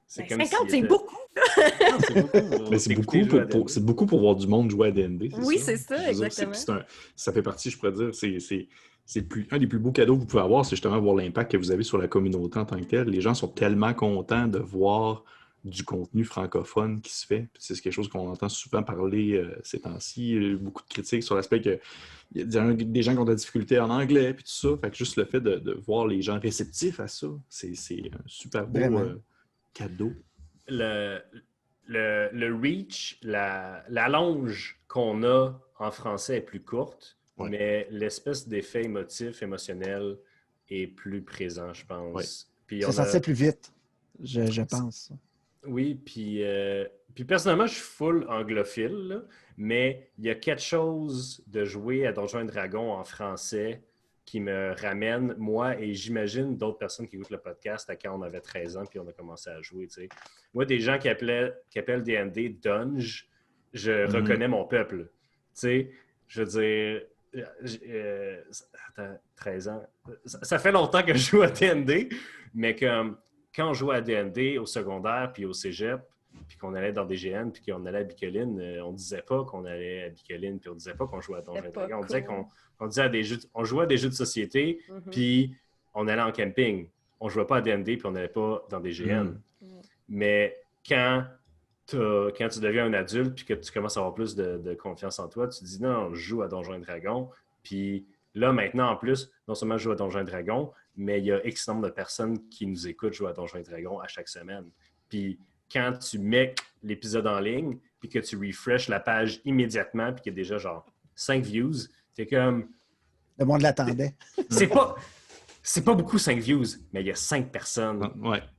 C'est comme 50, c'est beaucoup! Non, c'est beaucoup. Mais c'est beaucoup pour voir du monde jouer à D&D. Oui, c'est ça, exactement. Ça fait partie, je pourrais dire, un des plus beaux cadeaux que vous pouvez avoir, c'est justement voir l'impact que vous avez sur la communauté en tant que telle. Les gens sont tellement contents de voir du contenu francophone qui se fait. C'est quelque chose qu'on entend souvent parler ces temps-ci. Il y a beaucoup de critiques sur l'aspect qu'il y a des gens qui ont de la difficulté en anglais, puis tout ça. Fait que juste le fait de voir les gens réceptifs à ça, c'est un super beau cadeau. Le reach, la longe qu'on a en français est plus courte, mais l'espèce d'effet émotionnel est plus présent, je pense. Ouais. Puis ça s'en fait plus vite, je pense. Oui, puis personnellement, je suis full anglophile, là, mais il y a quelque chose de jouer à Donjons et Dragons en français qui me ramène, moi, et j'imagine d'autres personnes qui écoutent le podcast à quand on avait 13 ans puis on a commencé à jouer. T'sais. Moi, des gens qui appellent D&D Dunge, je reconnais mon peuple. T'sais, je veux dire, attends, 13 ans. Ça fait longtemps que je joue à D&D, mais quand on jouait à D&D au secondaire puis au cégep, puis qu'on allait dans des GN, puis qu'on allait à Bicoline, on disait pas qu'on allait à Bicoline, puis on disait pas qu'on jouait à Donjons et Dragons. On disait qu'on disait on jouait à des jeux de société, puis on allait en camping. On jouait pas à D&D, puis on n'allait pas dans des GN. Mais quand tu deviens un adulte, puis que tu commences à avoir plus de confiance en toi, tu te dis non, je joue à Donjons et Dragons. Puis là, maintenant, en plus, non seulement je joue à Donjons et Dragons, mais il y a X nombre de personnes qui nous écoutent jouer à Donjons et Dragons à chaque semaine. Puis quand tu mets l'épisode en ligne, puis que tu refreshes la page immédiatement, puis qu'il y a déjà genre 5 views, t'es comme... Le monde l'attendait. C'est pas beaucoup 5 views, mais il y a 5 personnes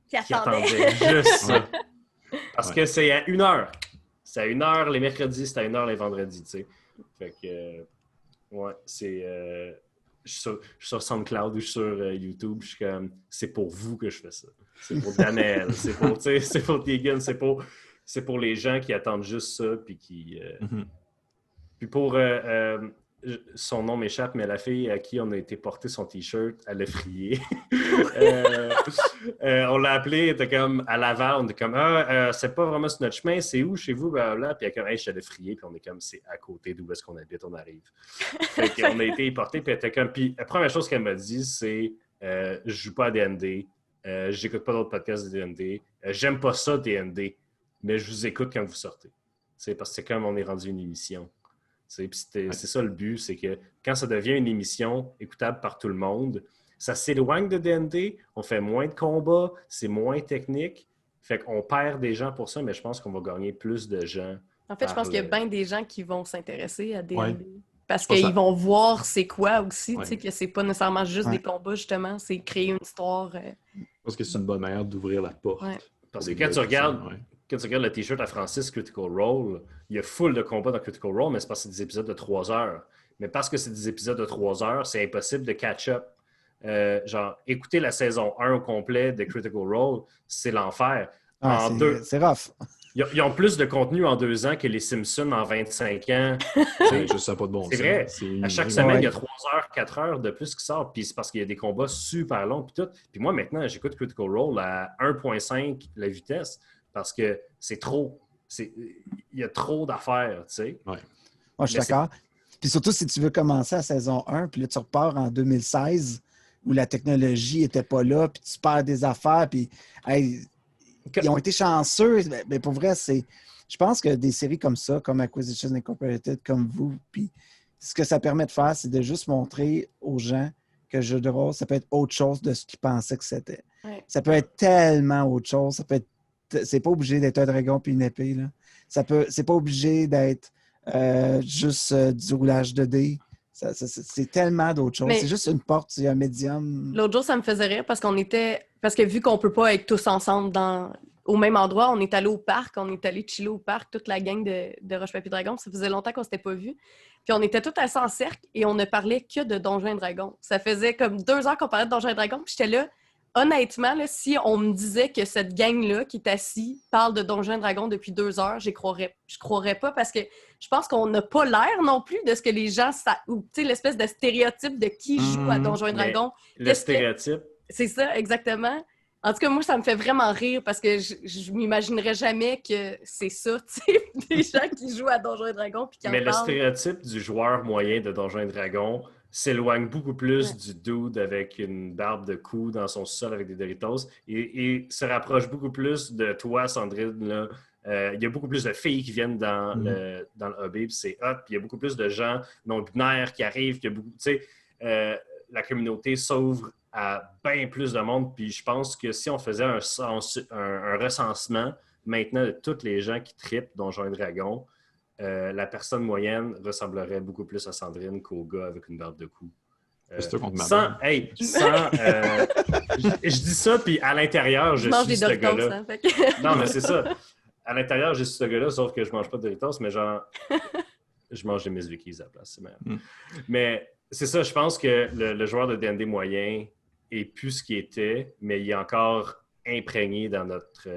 qui attendaient juste ça. Parce que c'est à 1h. C'est à 1h les mercredis, c'est à 1h les vendredis, tu sais. Fait que, c'est... je suis sur SoundCloud ou je suis sur YouTube, je suis comme, c'est pour vous que je fais ça. C'est pour Daniel, c'est pour Tegan, c'est pour les gens qui attendent juste ça, puis qui... Puis pour... son nom m'échappe, mais la fille à qui on a été porter son T-shirt, elle a frié. On l'a appelée, elle était comme à Laval, on était comme c'est pas vraiment sur notre chemin, c'est où chez vous? Blablabla. Puis elle est comme, hey, je t'allais frier, puis on est comme, c'est à côté d'où est-ce qu'on habite, on arrive. Fait qu'on a été portés, puis elle était comme, puis la première chose qu'elle m'a dit, c'est je joue pas à D&D, j'écoute pas d'autres podcasts de D&D, j'aime pas ça D&D, mais je vous écoute quand vous sortez. C'est parce que c'est comme on est rendu une émission. C'est ça le but, c'est que quand ça devient une émission écoutable par tout le monde, ça s'éloigne de D&D, on fait moins de combats, c'est moins technique, fait qu'on perd des gens pour ça, mais je pense qu'on va gagner plus de gens. En fait, je pense qu'il y a bien des gens qui vont s'intéresser à D&D. Parce qu'ils vont voir c'est quoi aussi, tu sais, que c'est pas nécessairement juste des combats, justement, c'est créer une histoire. Je pense que c'est une bonne manière d'ouvrir la porte. Parce que quand tu regardes le T-shirt à Francis Critical Role, il y a full de combats dans Critical Role, mais c'est parce que c'est des épisodes de 3 heures. Mais parce que c'est des épisodes de 3 heures, c'est impossible de catch-up. Genre, écouter la saison 1 au complet de Critical Role, c'est l'enfer. C'est rough. Ils ont plus de contenu en 2 ans que les Simpsons en 25 ans. Je sais pas de bon sens. C'est vrai. À chaque semaine, il y a 3 heures, 4 heures de plus qui sortent. Puis c'est parce qu'il y a des combats super longs. Puis tout. Puis moi, maintenant, j'écoute Critical Role à 1.5 la vitesse. Parce que c'est trop. Il y a trop d'affaires, tu sais. Moi, je suis d'accord. Puis surtout, si tu veux commencer à saison 1, puis là, tu repars en 2016, où la technologie n'était pas là, puis tu perds des affaires, puis ils ont été chanceux. Mais pour vrai, je pense que des séries comme ça, comme Acquisitions Incorporated, comme vous, puis ce que ça permet de faire, c'est de juste montrer aux gens que le jeu de rôle, ça peut être autre chose de ce qu'ils pensaient que c'était. Ouais. Ça peut être tellement autre chose. Ça peut être c'est pas obligé d'être un dragon puis une épée. Là. C'est pas obligé d'être juste du roulage de dés. C'est tellement d'autres choses. C'est juste une porte, c'est un médium. L'autre jour, ça me faisait rire parce que vu qu'on peut pas être tous ensemble au même endroit. On est allé au parc, on est allé chiller au parc, toute la gang de Roche-Papier-Dragon. Ça faisait longtemps qu'on s'était pas vus. Puis on était tous assis en cercle et on ne parlait que de Donjons et Dragons. Ça faisait comme 2 heures qu'on parlait de Donjons et Dragons. Puis j'étais là, honnêtement, là, si on me disait que cette gang-là qui est assise parle de Donjons et Dragons depuis 2 heures, je croirais pas parce que je pense qu'on n'a pas l'air non plus de ce que les gens ou tu sais, l'espèce de stéréotype de qui joue à Donjons et Dragons. Le stéréotype. C'est ça, exactement. En tout cas, moi, ça me fait vraiment rire parce que je m'imaginerais jamais que c'est ça, tu sais, des gens qui jouent à Donjons et Dragons puis qui en Mais parlent. le stéréotype du joueur moyen de Donjons et Dragons s'éloigne beaucoup plus du dude avec une barbe de cou dans son sol avec des Doritos et se rapproche beaucoup plus de toi, Sandrine, là. Il y a beaucoup plus de filles qui viennent dans le hobby, puis c'est hot. Puis il y a beaucoup plus de gens non-binaires qui arrivent. Tu sais, la communauté s'ouvre à bien plus de monde. Puis je pense que si on faisait un recensement maintenant de tous les gens qui trippent Donjons et Dragons, la personne moyenne ressemblerait beaucoup plus à Sandrine qu'au gars avec une barbe de cou. Je dis ça, puis à l'intérieur, je suis ce gars-là. Hein, que... Non, mais c'est ça. À l'intérieur, je suis ce gars-là, sauf que je mange pas de Doritos, mais genre, je mange des Miss Vickies à la place. Mais c'est ça, je pense que le joueur de D&D moyen est plus ce qu'il était, mais il est encore imprégné dans notre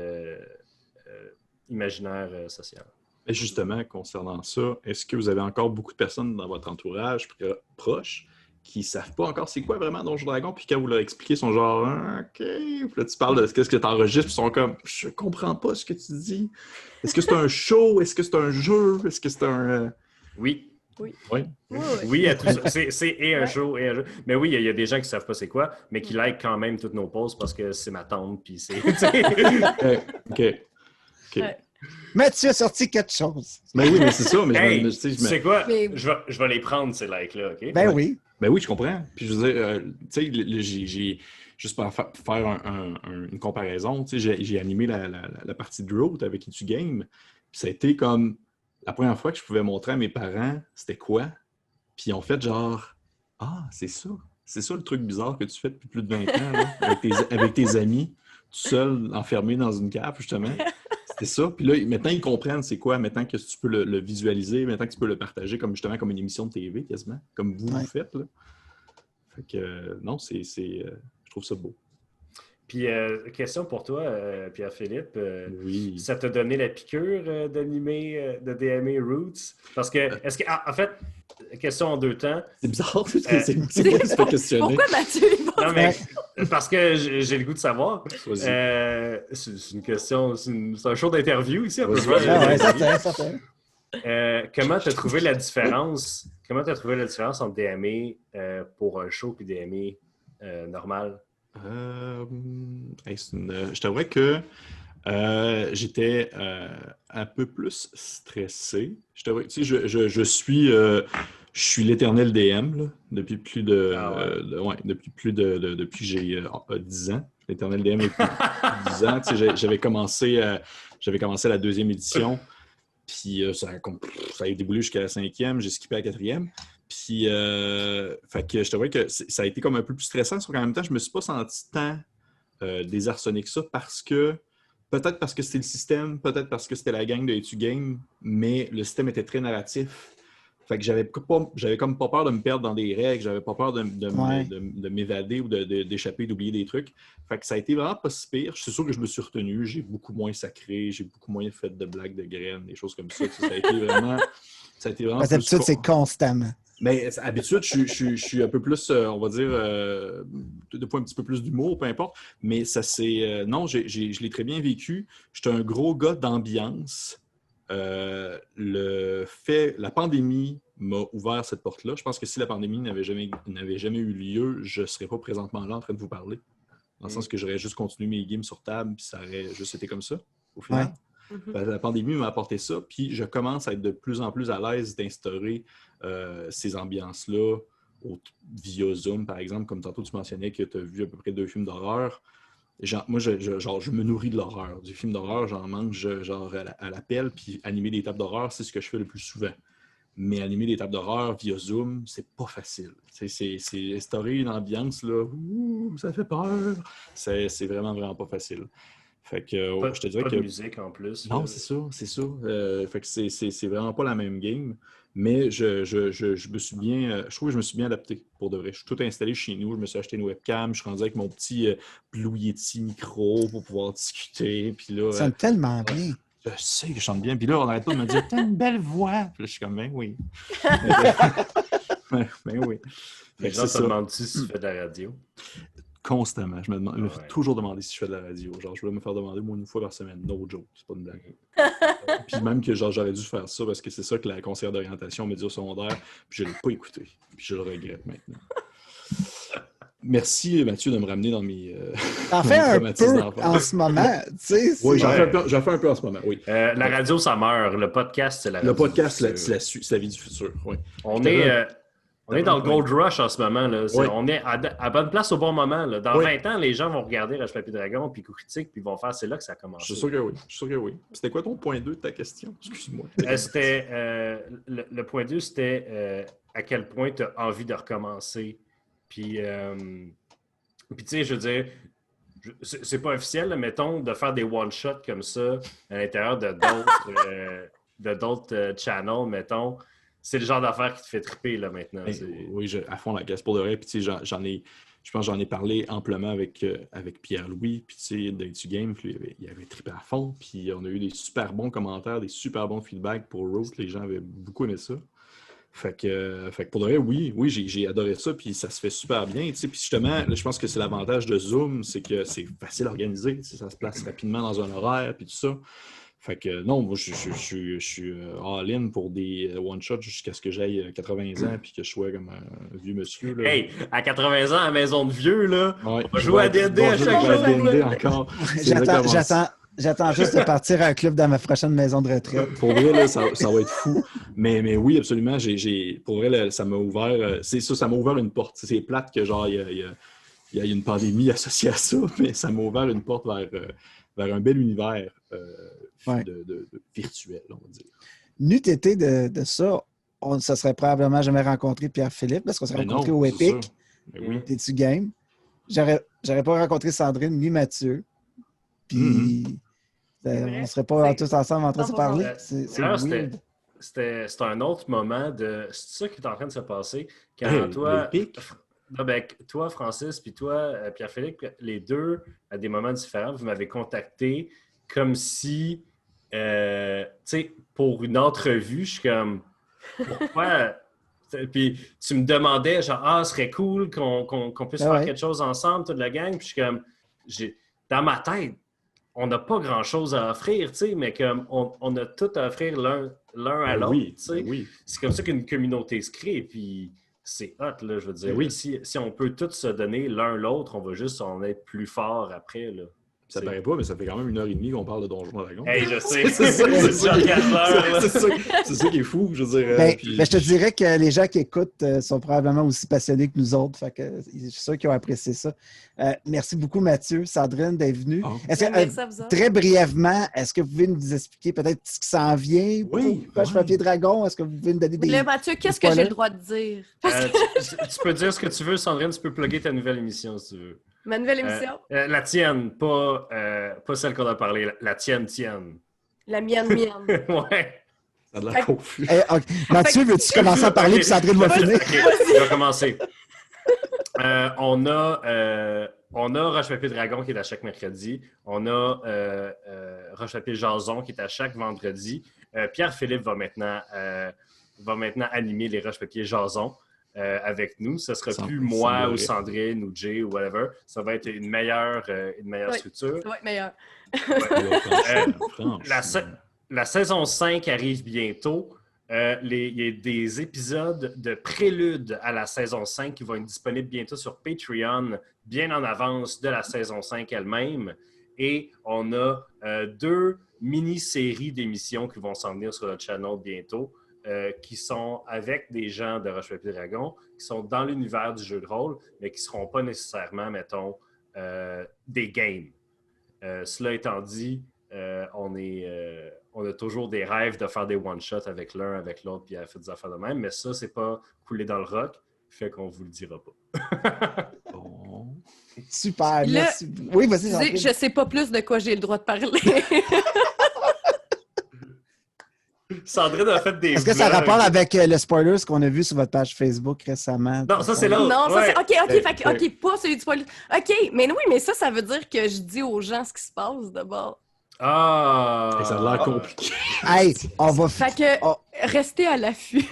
imaginaire social. Et justement, concernant ça, est-ce que vous avez encore beaucoup de personnes dans votre entourage proche qui ne savent pas encore c'est quoi vraiment Donjons et Dragons, puis quand vous leur expliquez, ils sont genre « OK », puis là, tu parles de ce que tu enregistres, puis ils sont comme « Je comprends pas ce que tu dis. Est-ce que c'est un show? Est-ce que c'est un jeu? Est-ce que c'est un... Oui. Oui, à tout ça. C'est un show et un jeu. Mais oui, il y a des gens qui ne savent pas c'est quoi, mais qui like quand même toutes nos posts parce que c'est ma tante, puis c'est... OK. Mais tu as sorti quelque chose. Ben oui, mais c'est ça. Mais tu sais quoi? Je vais les prendre, ces likes-là, OK? Ben oui. Ben oui, je comprends. Puis je veux dire, tu sais, j'ai juste pour faire une comparaison, tu sais, j'ai animé la partie de Road avec Itu Game. Puis ça a été comme la première fois que je pouvais montrer à mes parents c'était quoi. Puis ils ont fait genre « Ah, c'est ça. C'est ça le truc bizarre que tu fais depuis plus de 20 ans, là, avec tes amis, tout seul, enfermé dans une cave, justement. » C'était ça. Puis là, maintenant, ils comprennent c'est quoi, maintenant que tu peux le visualiser, maintenant que tu peux le partager comme justement comme une émission de TV, quasiment, comme vous faites. Là. Fait que, non, je trouve ça beau. Puis, question pour toi, Pierre-Philippe. Oui. Ça t'a donné la piqûre d'animer, de DMA Roots? Parce que, en fait, question en 2 temps. C'est bizarre, c'est quoi que tu te questionner? Pourquoi Mathieu? Non, mais parce que j'ai le goût de savoir. C'est une question, c'est un show d'interview ici. Certain. Comment tu as trouvé la différence? Comment tu as trouvé la différence entre DMA pour un show et DMA normal? Je t'avouerais que j'étais un peu plus stressé. Je suis l'éternel DM là, depuis plus de, depuis que j'ai 10 ans. L'éternel DM depuis 10 ans. J'avais commencé la 2e édition, puis ça a déboulé jusqu'à la 5e, j'ai skippé la 4e. Puis, fait que je t'avoue que ça a été comme un peu plus stressant, sauf qu'en même temps, je me suis pas senti tant désarçonné que ça peut-être parce que c'était le système, peut-être parce que c'était la gang de Itu Game, mais le système était très narratif. Fait que j'avais comme pas peur de me perdre dans des règles, j'avais pas peur de m'évader ou d'échapper, d'oublier des trucs. Fait que ça a été vraiment pas si pire. Je suis sûr que je me suis retenu, j'ai beaucoup moins sacré, j'ai beaucoup moins fait de blagues de graines, des choses comme ça. Ça a été vraiment... D'habitude, c'est constamment. Mais d'habitude, je suis un peu plus, on va dire, de fois un petit peu plus d'humour, peu importe. Mais ça c'est... non, je l'ai très bien vécu. J'étais un gros gars d'ambiance. La pandémie m'a ouvert cette porte-là. Je pense que si la pandémie n'avait jamais eu lieu, je ne serais pas présentement là en train de vous parler. Dans le sens que j'aurais juste continué mes games sur table, puis ça aurait juste été comme ça, au final. Ouais. La pandémie m'a apporté ça, puis je commence à être de plus en plus à l'aise d'instaurer ces ambiances-là via Zoom, par exemple, comme tantôt tu mentionnais que tu as vu à peu près 2 films d'horreur. Moi, je me nourris de l'horreur. Du film d'horreur, j'en mange genre à l'appel, puis animer des tables d'horreur, c'est ce que je fais le plus souvent. Mais animer des tables d'horreur via Zoom, c'est pas facile. C'est instaurer une ambiance, là, ça fait peur. C'est vraiment, vraiment pas facile. Fait que je te dirais pas que... de musique en plus. Non, c'est ça. Fait que c'est vraiment pas la même game. Mais je me suis bien... je trouve que je me suis bien adapté, pour de vrai. Je suis tout installé chez nous. Je me suis acheté une webcam. Je suis rendu avec mon petit Blue Yeti micro pour pouvoir discuter. Puis là... Ça sonne tellement bien. Je sais que je chante bien. Puis là, on arrête pas de me dire « T'as une belle voix! » Puis là, je suis comme « Ben oui. » Ben oui. Les gens te demandent-tu si tu fais de la radio? Constamment. Je me fais toujours demander si je fais de la radio. Genre, je vais me faire demander moi une fois par semaine. No joke. C'est pas une blague. Puis même que genre j'aurais dû faire ça parce que c'est ça que la conseillère d'orientation m'a dit au secondaire. Puis je l'ai pas écouté. Puis je le regrette maintenant. Merci Mathieu de me ramener dans mes T'en fais un peu en ce moment, tu sais. Oui, j'en fais un peu en ce moment, oui. La radio, ça meurt. Le podcast, c'est la radio. Le podcast, c'est la vie du futur, oui. On est dans le Gold Rush en ce moment. Là. Oui. On est à bonne place au bon moment. Là. Dans 20 ans, les gens vont regarder Roche Papier Dragon puis Coup Critique puis ils vont faire c'est là que ça a commencé. Je suis sûr que oui. C'était quoi ton point 2 de ta question? Excuse-moi. Le point 2, c'était à quel point tu as envie de recommencer. Puis tu sais, je veux dire, c'est pas officiel, là, mettons, de faire des one-shots comme ça à l'intérieur de d'autres channels, mettons. C'est le genre d'affaire qui te fait triper là maintenant. Oui, à fond la caisse pour de vrai. Puis tu sais, je pense que j'en ai parlé amplement avec Pierre-Louis, puis tu sais, d'Intu Game, il avait trippé à fond, puis on a eu des super bons commentaires, des super bons feedbacks pour Roast. Les gens avaient beaucoup aimé ça. Fait que pour de vrai, oui, j'ai adoré ça, puis ça se fait super bien. Tu sais, puis justement, là, je pense que c'est l'avantage de Zoom, c'est que c'est facile à organiser. Tu sais, ça se place rapidement dans un horaire, puis tout ça. Fait que non, moi, je suis all-in pour des one-shots jusqu'à ce que j'aille 80 ans puis que je sois comme un vieux monsieur. Là. Hey, à 80 ans, à la maison de vieux, là, ouais, on va jouer à D&D à chaque jour. D&D encore. J'attends juste de partir à un club dans ma prochaine maison de retraite. Pour vrai, là, ça va être fou. Mais oui, absolument. Pour vrai, là, ça m'a ouvert... ça m'a ouvert une porte. C'est plate que genre il y a une pandémie associée à ça, mais ça m'a ouvert une porte vers un bel univers de virtuel, on va dire. N'eût été de ça, on ne se serait probablement jamais rencontré Pierre-Philippe parce qu'on s'est rencontrés au Epic. Oui. T'es-tu game? J'aurais pas rencontré Sandrine ni Mathieu. Puis on ne serait pas tous ensemble en train de se parler. C'est weird. C'était un autre moment de... C'est ça qui est en train de se passer quand toi... Non, ben, toi, Francis, puis toi, Pierre-Philippe, les deux, à des moments différents, vous m'avez contacté comme si, tu sais, pour une entrevue, je suis comme, pourquoi? Puis tu me demandais, genre, ce serait cool qu'on puisse faire quelque chose ensemble, toute la gang. Puis je suis comme, dans ma tête, on n'a pas grand-chose à offrir, tu sais, mais comme on a tout à offrir l'un à l'autre, tu sais. Oui. C'est comme ça qu'une communauté se crée, puis... C'est hot, là, je veux dire. Oui. Si on peut tous se donner l'un l'autre, on va juste en être plus fort après, là. Ça paraît pas, mais ça fait quand même 1h30 qu'on parle de Donjons & Dragons. Hey, je sais, c'est ça qui est fou, je veux dire. Je te dirais que les gens qui écoutent sont probablement aussi passionnés que nous autres. Fait que je suis sûr qu'ils ont apprécié ça. Merci beaucoup, Mathieu, Sandrine, d'être venu. Très brièvement, est-ce que vous pouvez nous expliquer peut-être ce qui s'en vient pour Roche Papier Dragon? Est-ce que vous pouvez nous donner des... Là, Mathieu, qu'est-ce que j'ai le droit de dire? Tu peux dire ce que tu veux, Sandrine. Tu peux plugger ta nouvelle émission, si tu veux. Ma nouvelle émission? La tienne, pas celle qu'on a parlé. La tienne. La mienne. Ouais. Ça a de la confus. Mathieu, veux-tu commencer à parler puis Sandrine va finir? Okay, je vais commencer. On a Roche Papier Dragon qui est à chaque mercredi. On a Roche Papier Jason qui est à chaque vendredi. Pierre-Philippe va maintenant animer les Roche Papier Jason. Avec nous. Ce ne sera plus moi ou Sandrine ou Jay ou whatever. Ça va être une meilleure structure. Ça va être meilleur. La saison 5 arrive bientôt. Il y a des épisodes de prélude à la saison 5 qui vont être disponibles bientôt sur Patreon, bien en avance de la saison 5 elle-même. Et on a 2 mini-séries d'émissions qui vont s'en venir sur le channel bientôt. Qui sont avec des gens de Roche Papier Dragon, qui sont dans l'univers du jeu de rôle, mais qui ne seront pas nécessairement, mettons, des games. Cela étant dit, on a toujours des rêves de faire des one-shots avec l'un, avec l'autre, puis à faire des affaires de même, mais ça, c'est pas coulé dans le rock, fait qu'on vous le dira pas. Bon. Super, Là, merci. Oui, vas-y, Sandrine. Je sais pas plus de quoi j'ai le droit de parler. Sandrine a fait des Est-ce que ça vlogs. rapporte avec le spoilers qu'on a vu sur votre page Facebook récemment? Non, ça, c'est l'autre. Non, ça Ouais. c'est... OK, pas celui du spoiler. OK, mais oui, mais ça veut dire que je dis aux gens ce qui se passe d'abord. Ah! Et ça a l'air compliqué. Hey, on va... Fait que, Oh. restez à l'affût.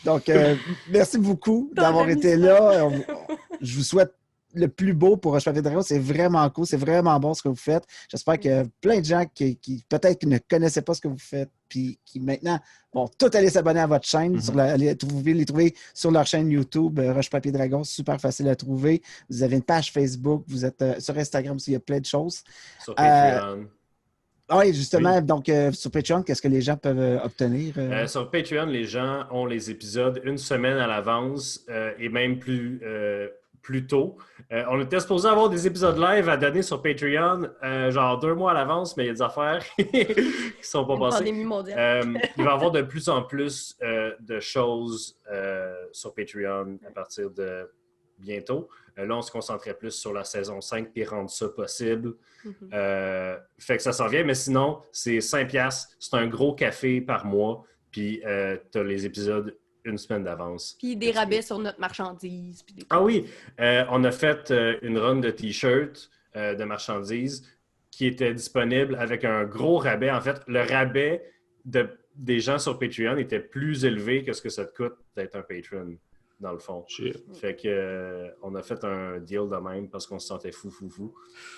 Donc, merci beaucoup d'avoir été là. Je vous souhaite le plus beau pour Roche Papier Dragon. C'est vraiment cool. C'est vraiment bon ce que vous faites. J'espère qu'il y a plein de gens qui peut-être ne connaissaient pas ce que vous faites puis qui maintenant vont tout aller s'abonner à votre chaîne. Mm-hmm. Vous pouvez les trouver sur leur chaîne YouTube, Roche Papier Dragon. Super facile à trouver. Vous avez une page Facebook. Vous êtes sur Instagram aussi. Il y a plein de choses. Sur Patreon. Oui, justement. Donc, sur Patreon, qu'est-ce que les gens peuvent obtenir? Sur Patreon, les gens ont les épisodes une semaine à l'avance et même plus tôt. On était supposé avoir des épisodes live à donner sur Patreon, genre 2 mois à l'avance, mais il y a des affaires qui sont pas Une passées. pandémie mondiale. Il va y avoir de plus en plus de choses sur Patreon à partir de bientôt. Là, on se concentrait plus sur la saison 5 et rendre ça possible. Fait que ça s'en vient, mais sinon, c'est 5$. C'est un gros café par mois, puis tu as les épisodes une semaine d'avance. Puis des rabais sur notre marchandise. Puis des... Ah oui, on a fait une run de t-shirts de marchandises qui était disponible avec un gros rabais. En fait, le rabais des gens sur Patreon était plus élevé que ce que ça te coûte d'être un patron, dans le fond. Shit. Fait que on a fait un deal de même parce qu'on se sentait fou.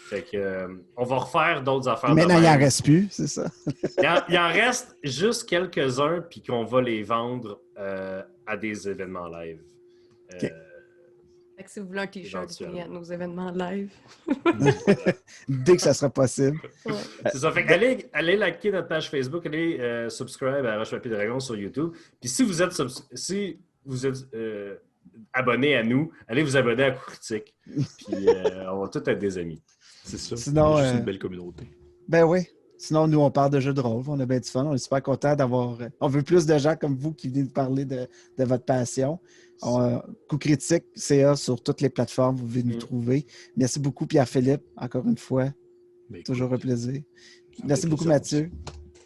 Fait que on va refaire d'autres affaires. Maintenant, de il même. n'en reste plus, c'est ça? Il en reste juste quelques-uns, puis qu'on va les vendre à des événements live. OK. Fait que si vous voulez un t-shirt, Éventuellement. venez à nos événements live. Dès que ça sera possible. Ouais. C'est ça. Fait que allez liker notre page Facebook, allez subscribe à Roche Papier Dragon sur YouTube. Puis si vous êtes abonné à nous, allez vous abonner à Coup Critique. Puis on va tous être des amis. C'est ça. Sinon, C'est juste une belle communauté. Ben oui. Sinon, nous, on parle de jeux de rôle. On a bien du fun. On est super contents d'avoir... On veut plus de gens comme vous qui viennent nous parler de votre passion. Coup Critique, CA sur toutes les plateformes. Vous pouvez nous trouver. Merci beaucoup, Pierre-Philippe, encore une fois. Ben, Toujours un écoute, plaisir. ça me Merci fait beaucoup, plaisir. Mathieu.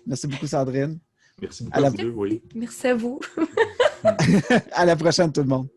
Merci beaucoup, Sandrine. Merci beaucoup À la- à vous deux, oui. Merci à vous. À la prochaine, tout le monde.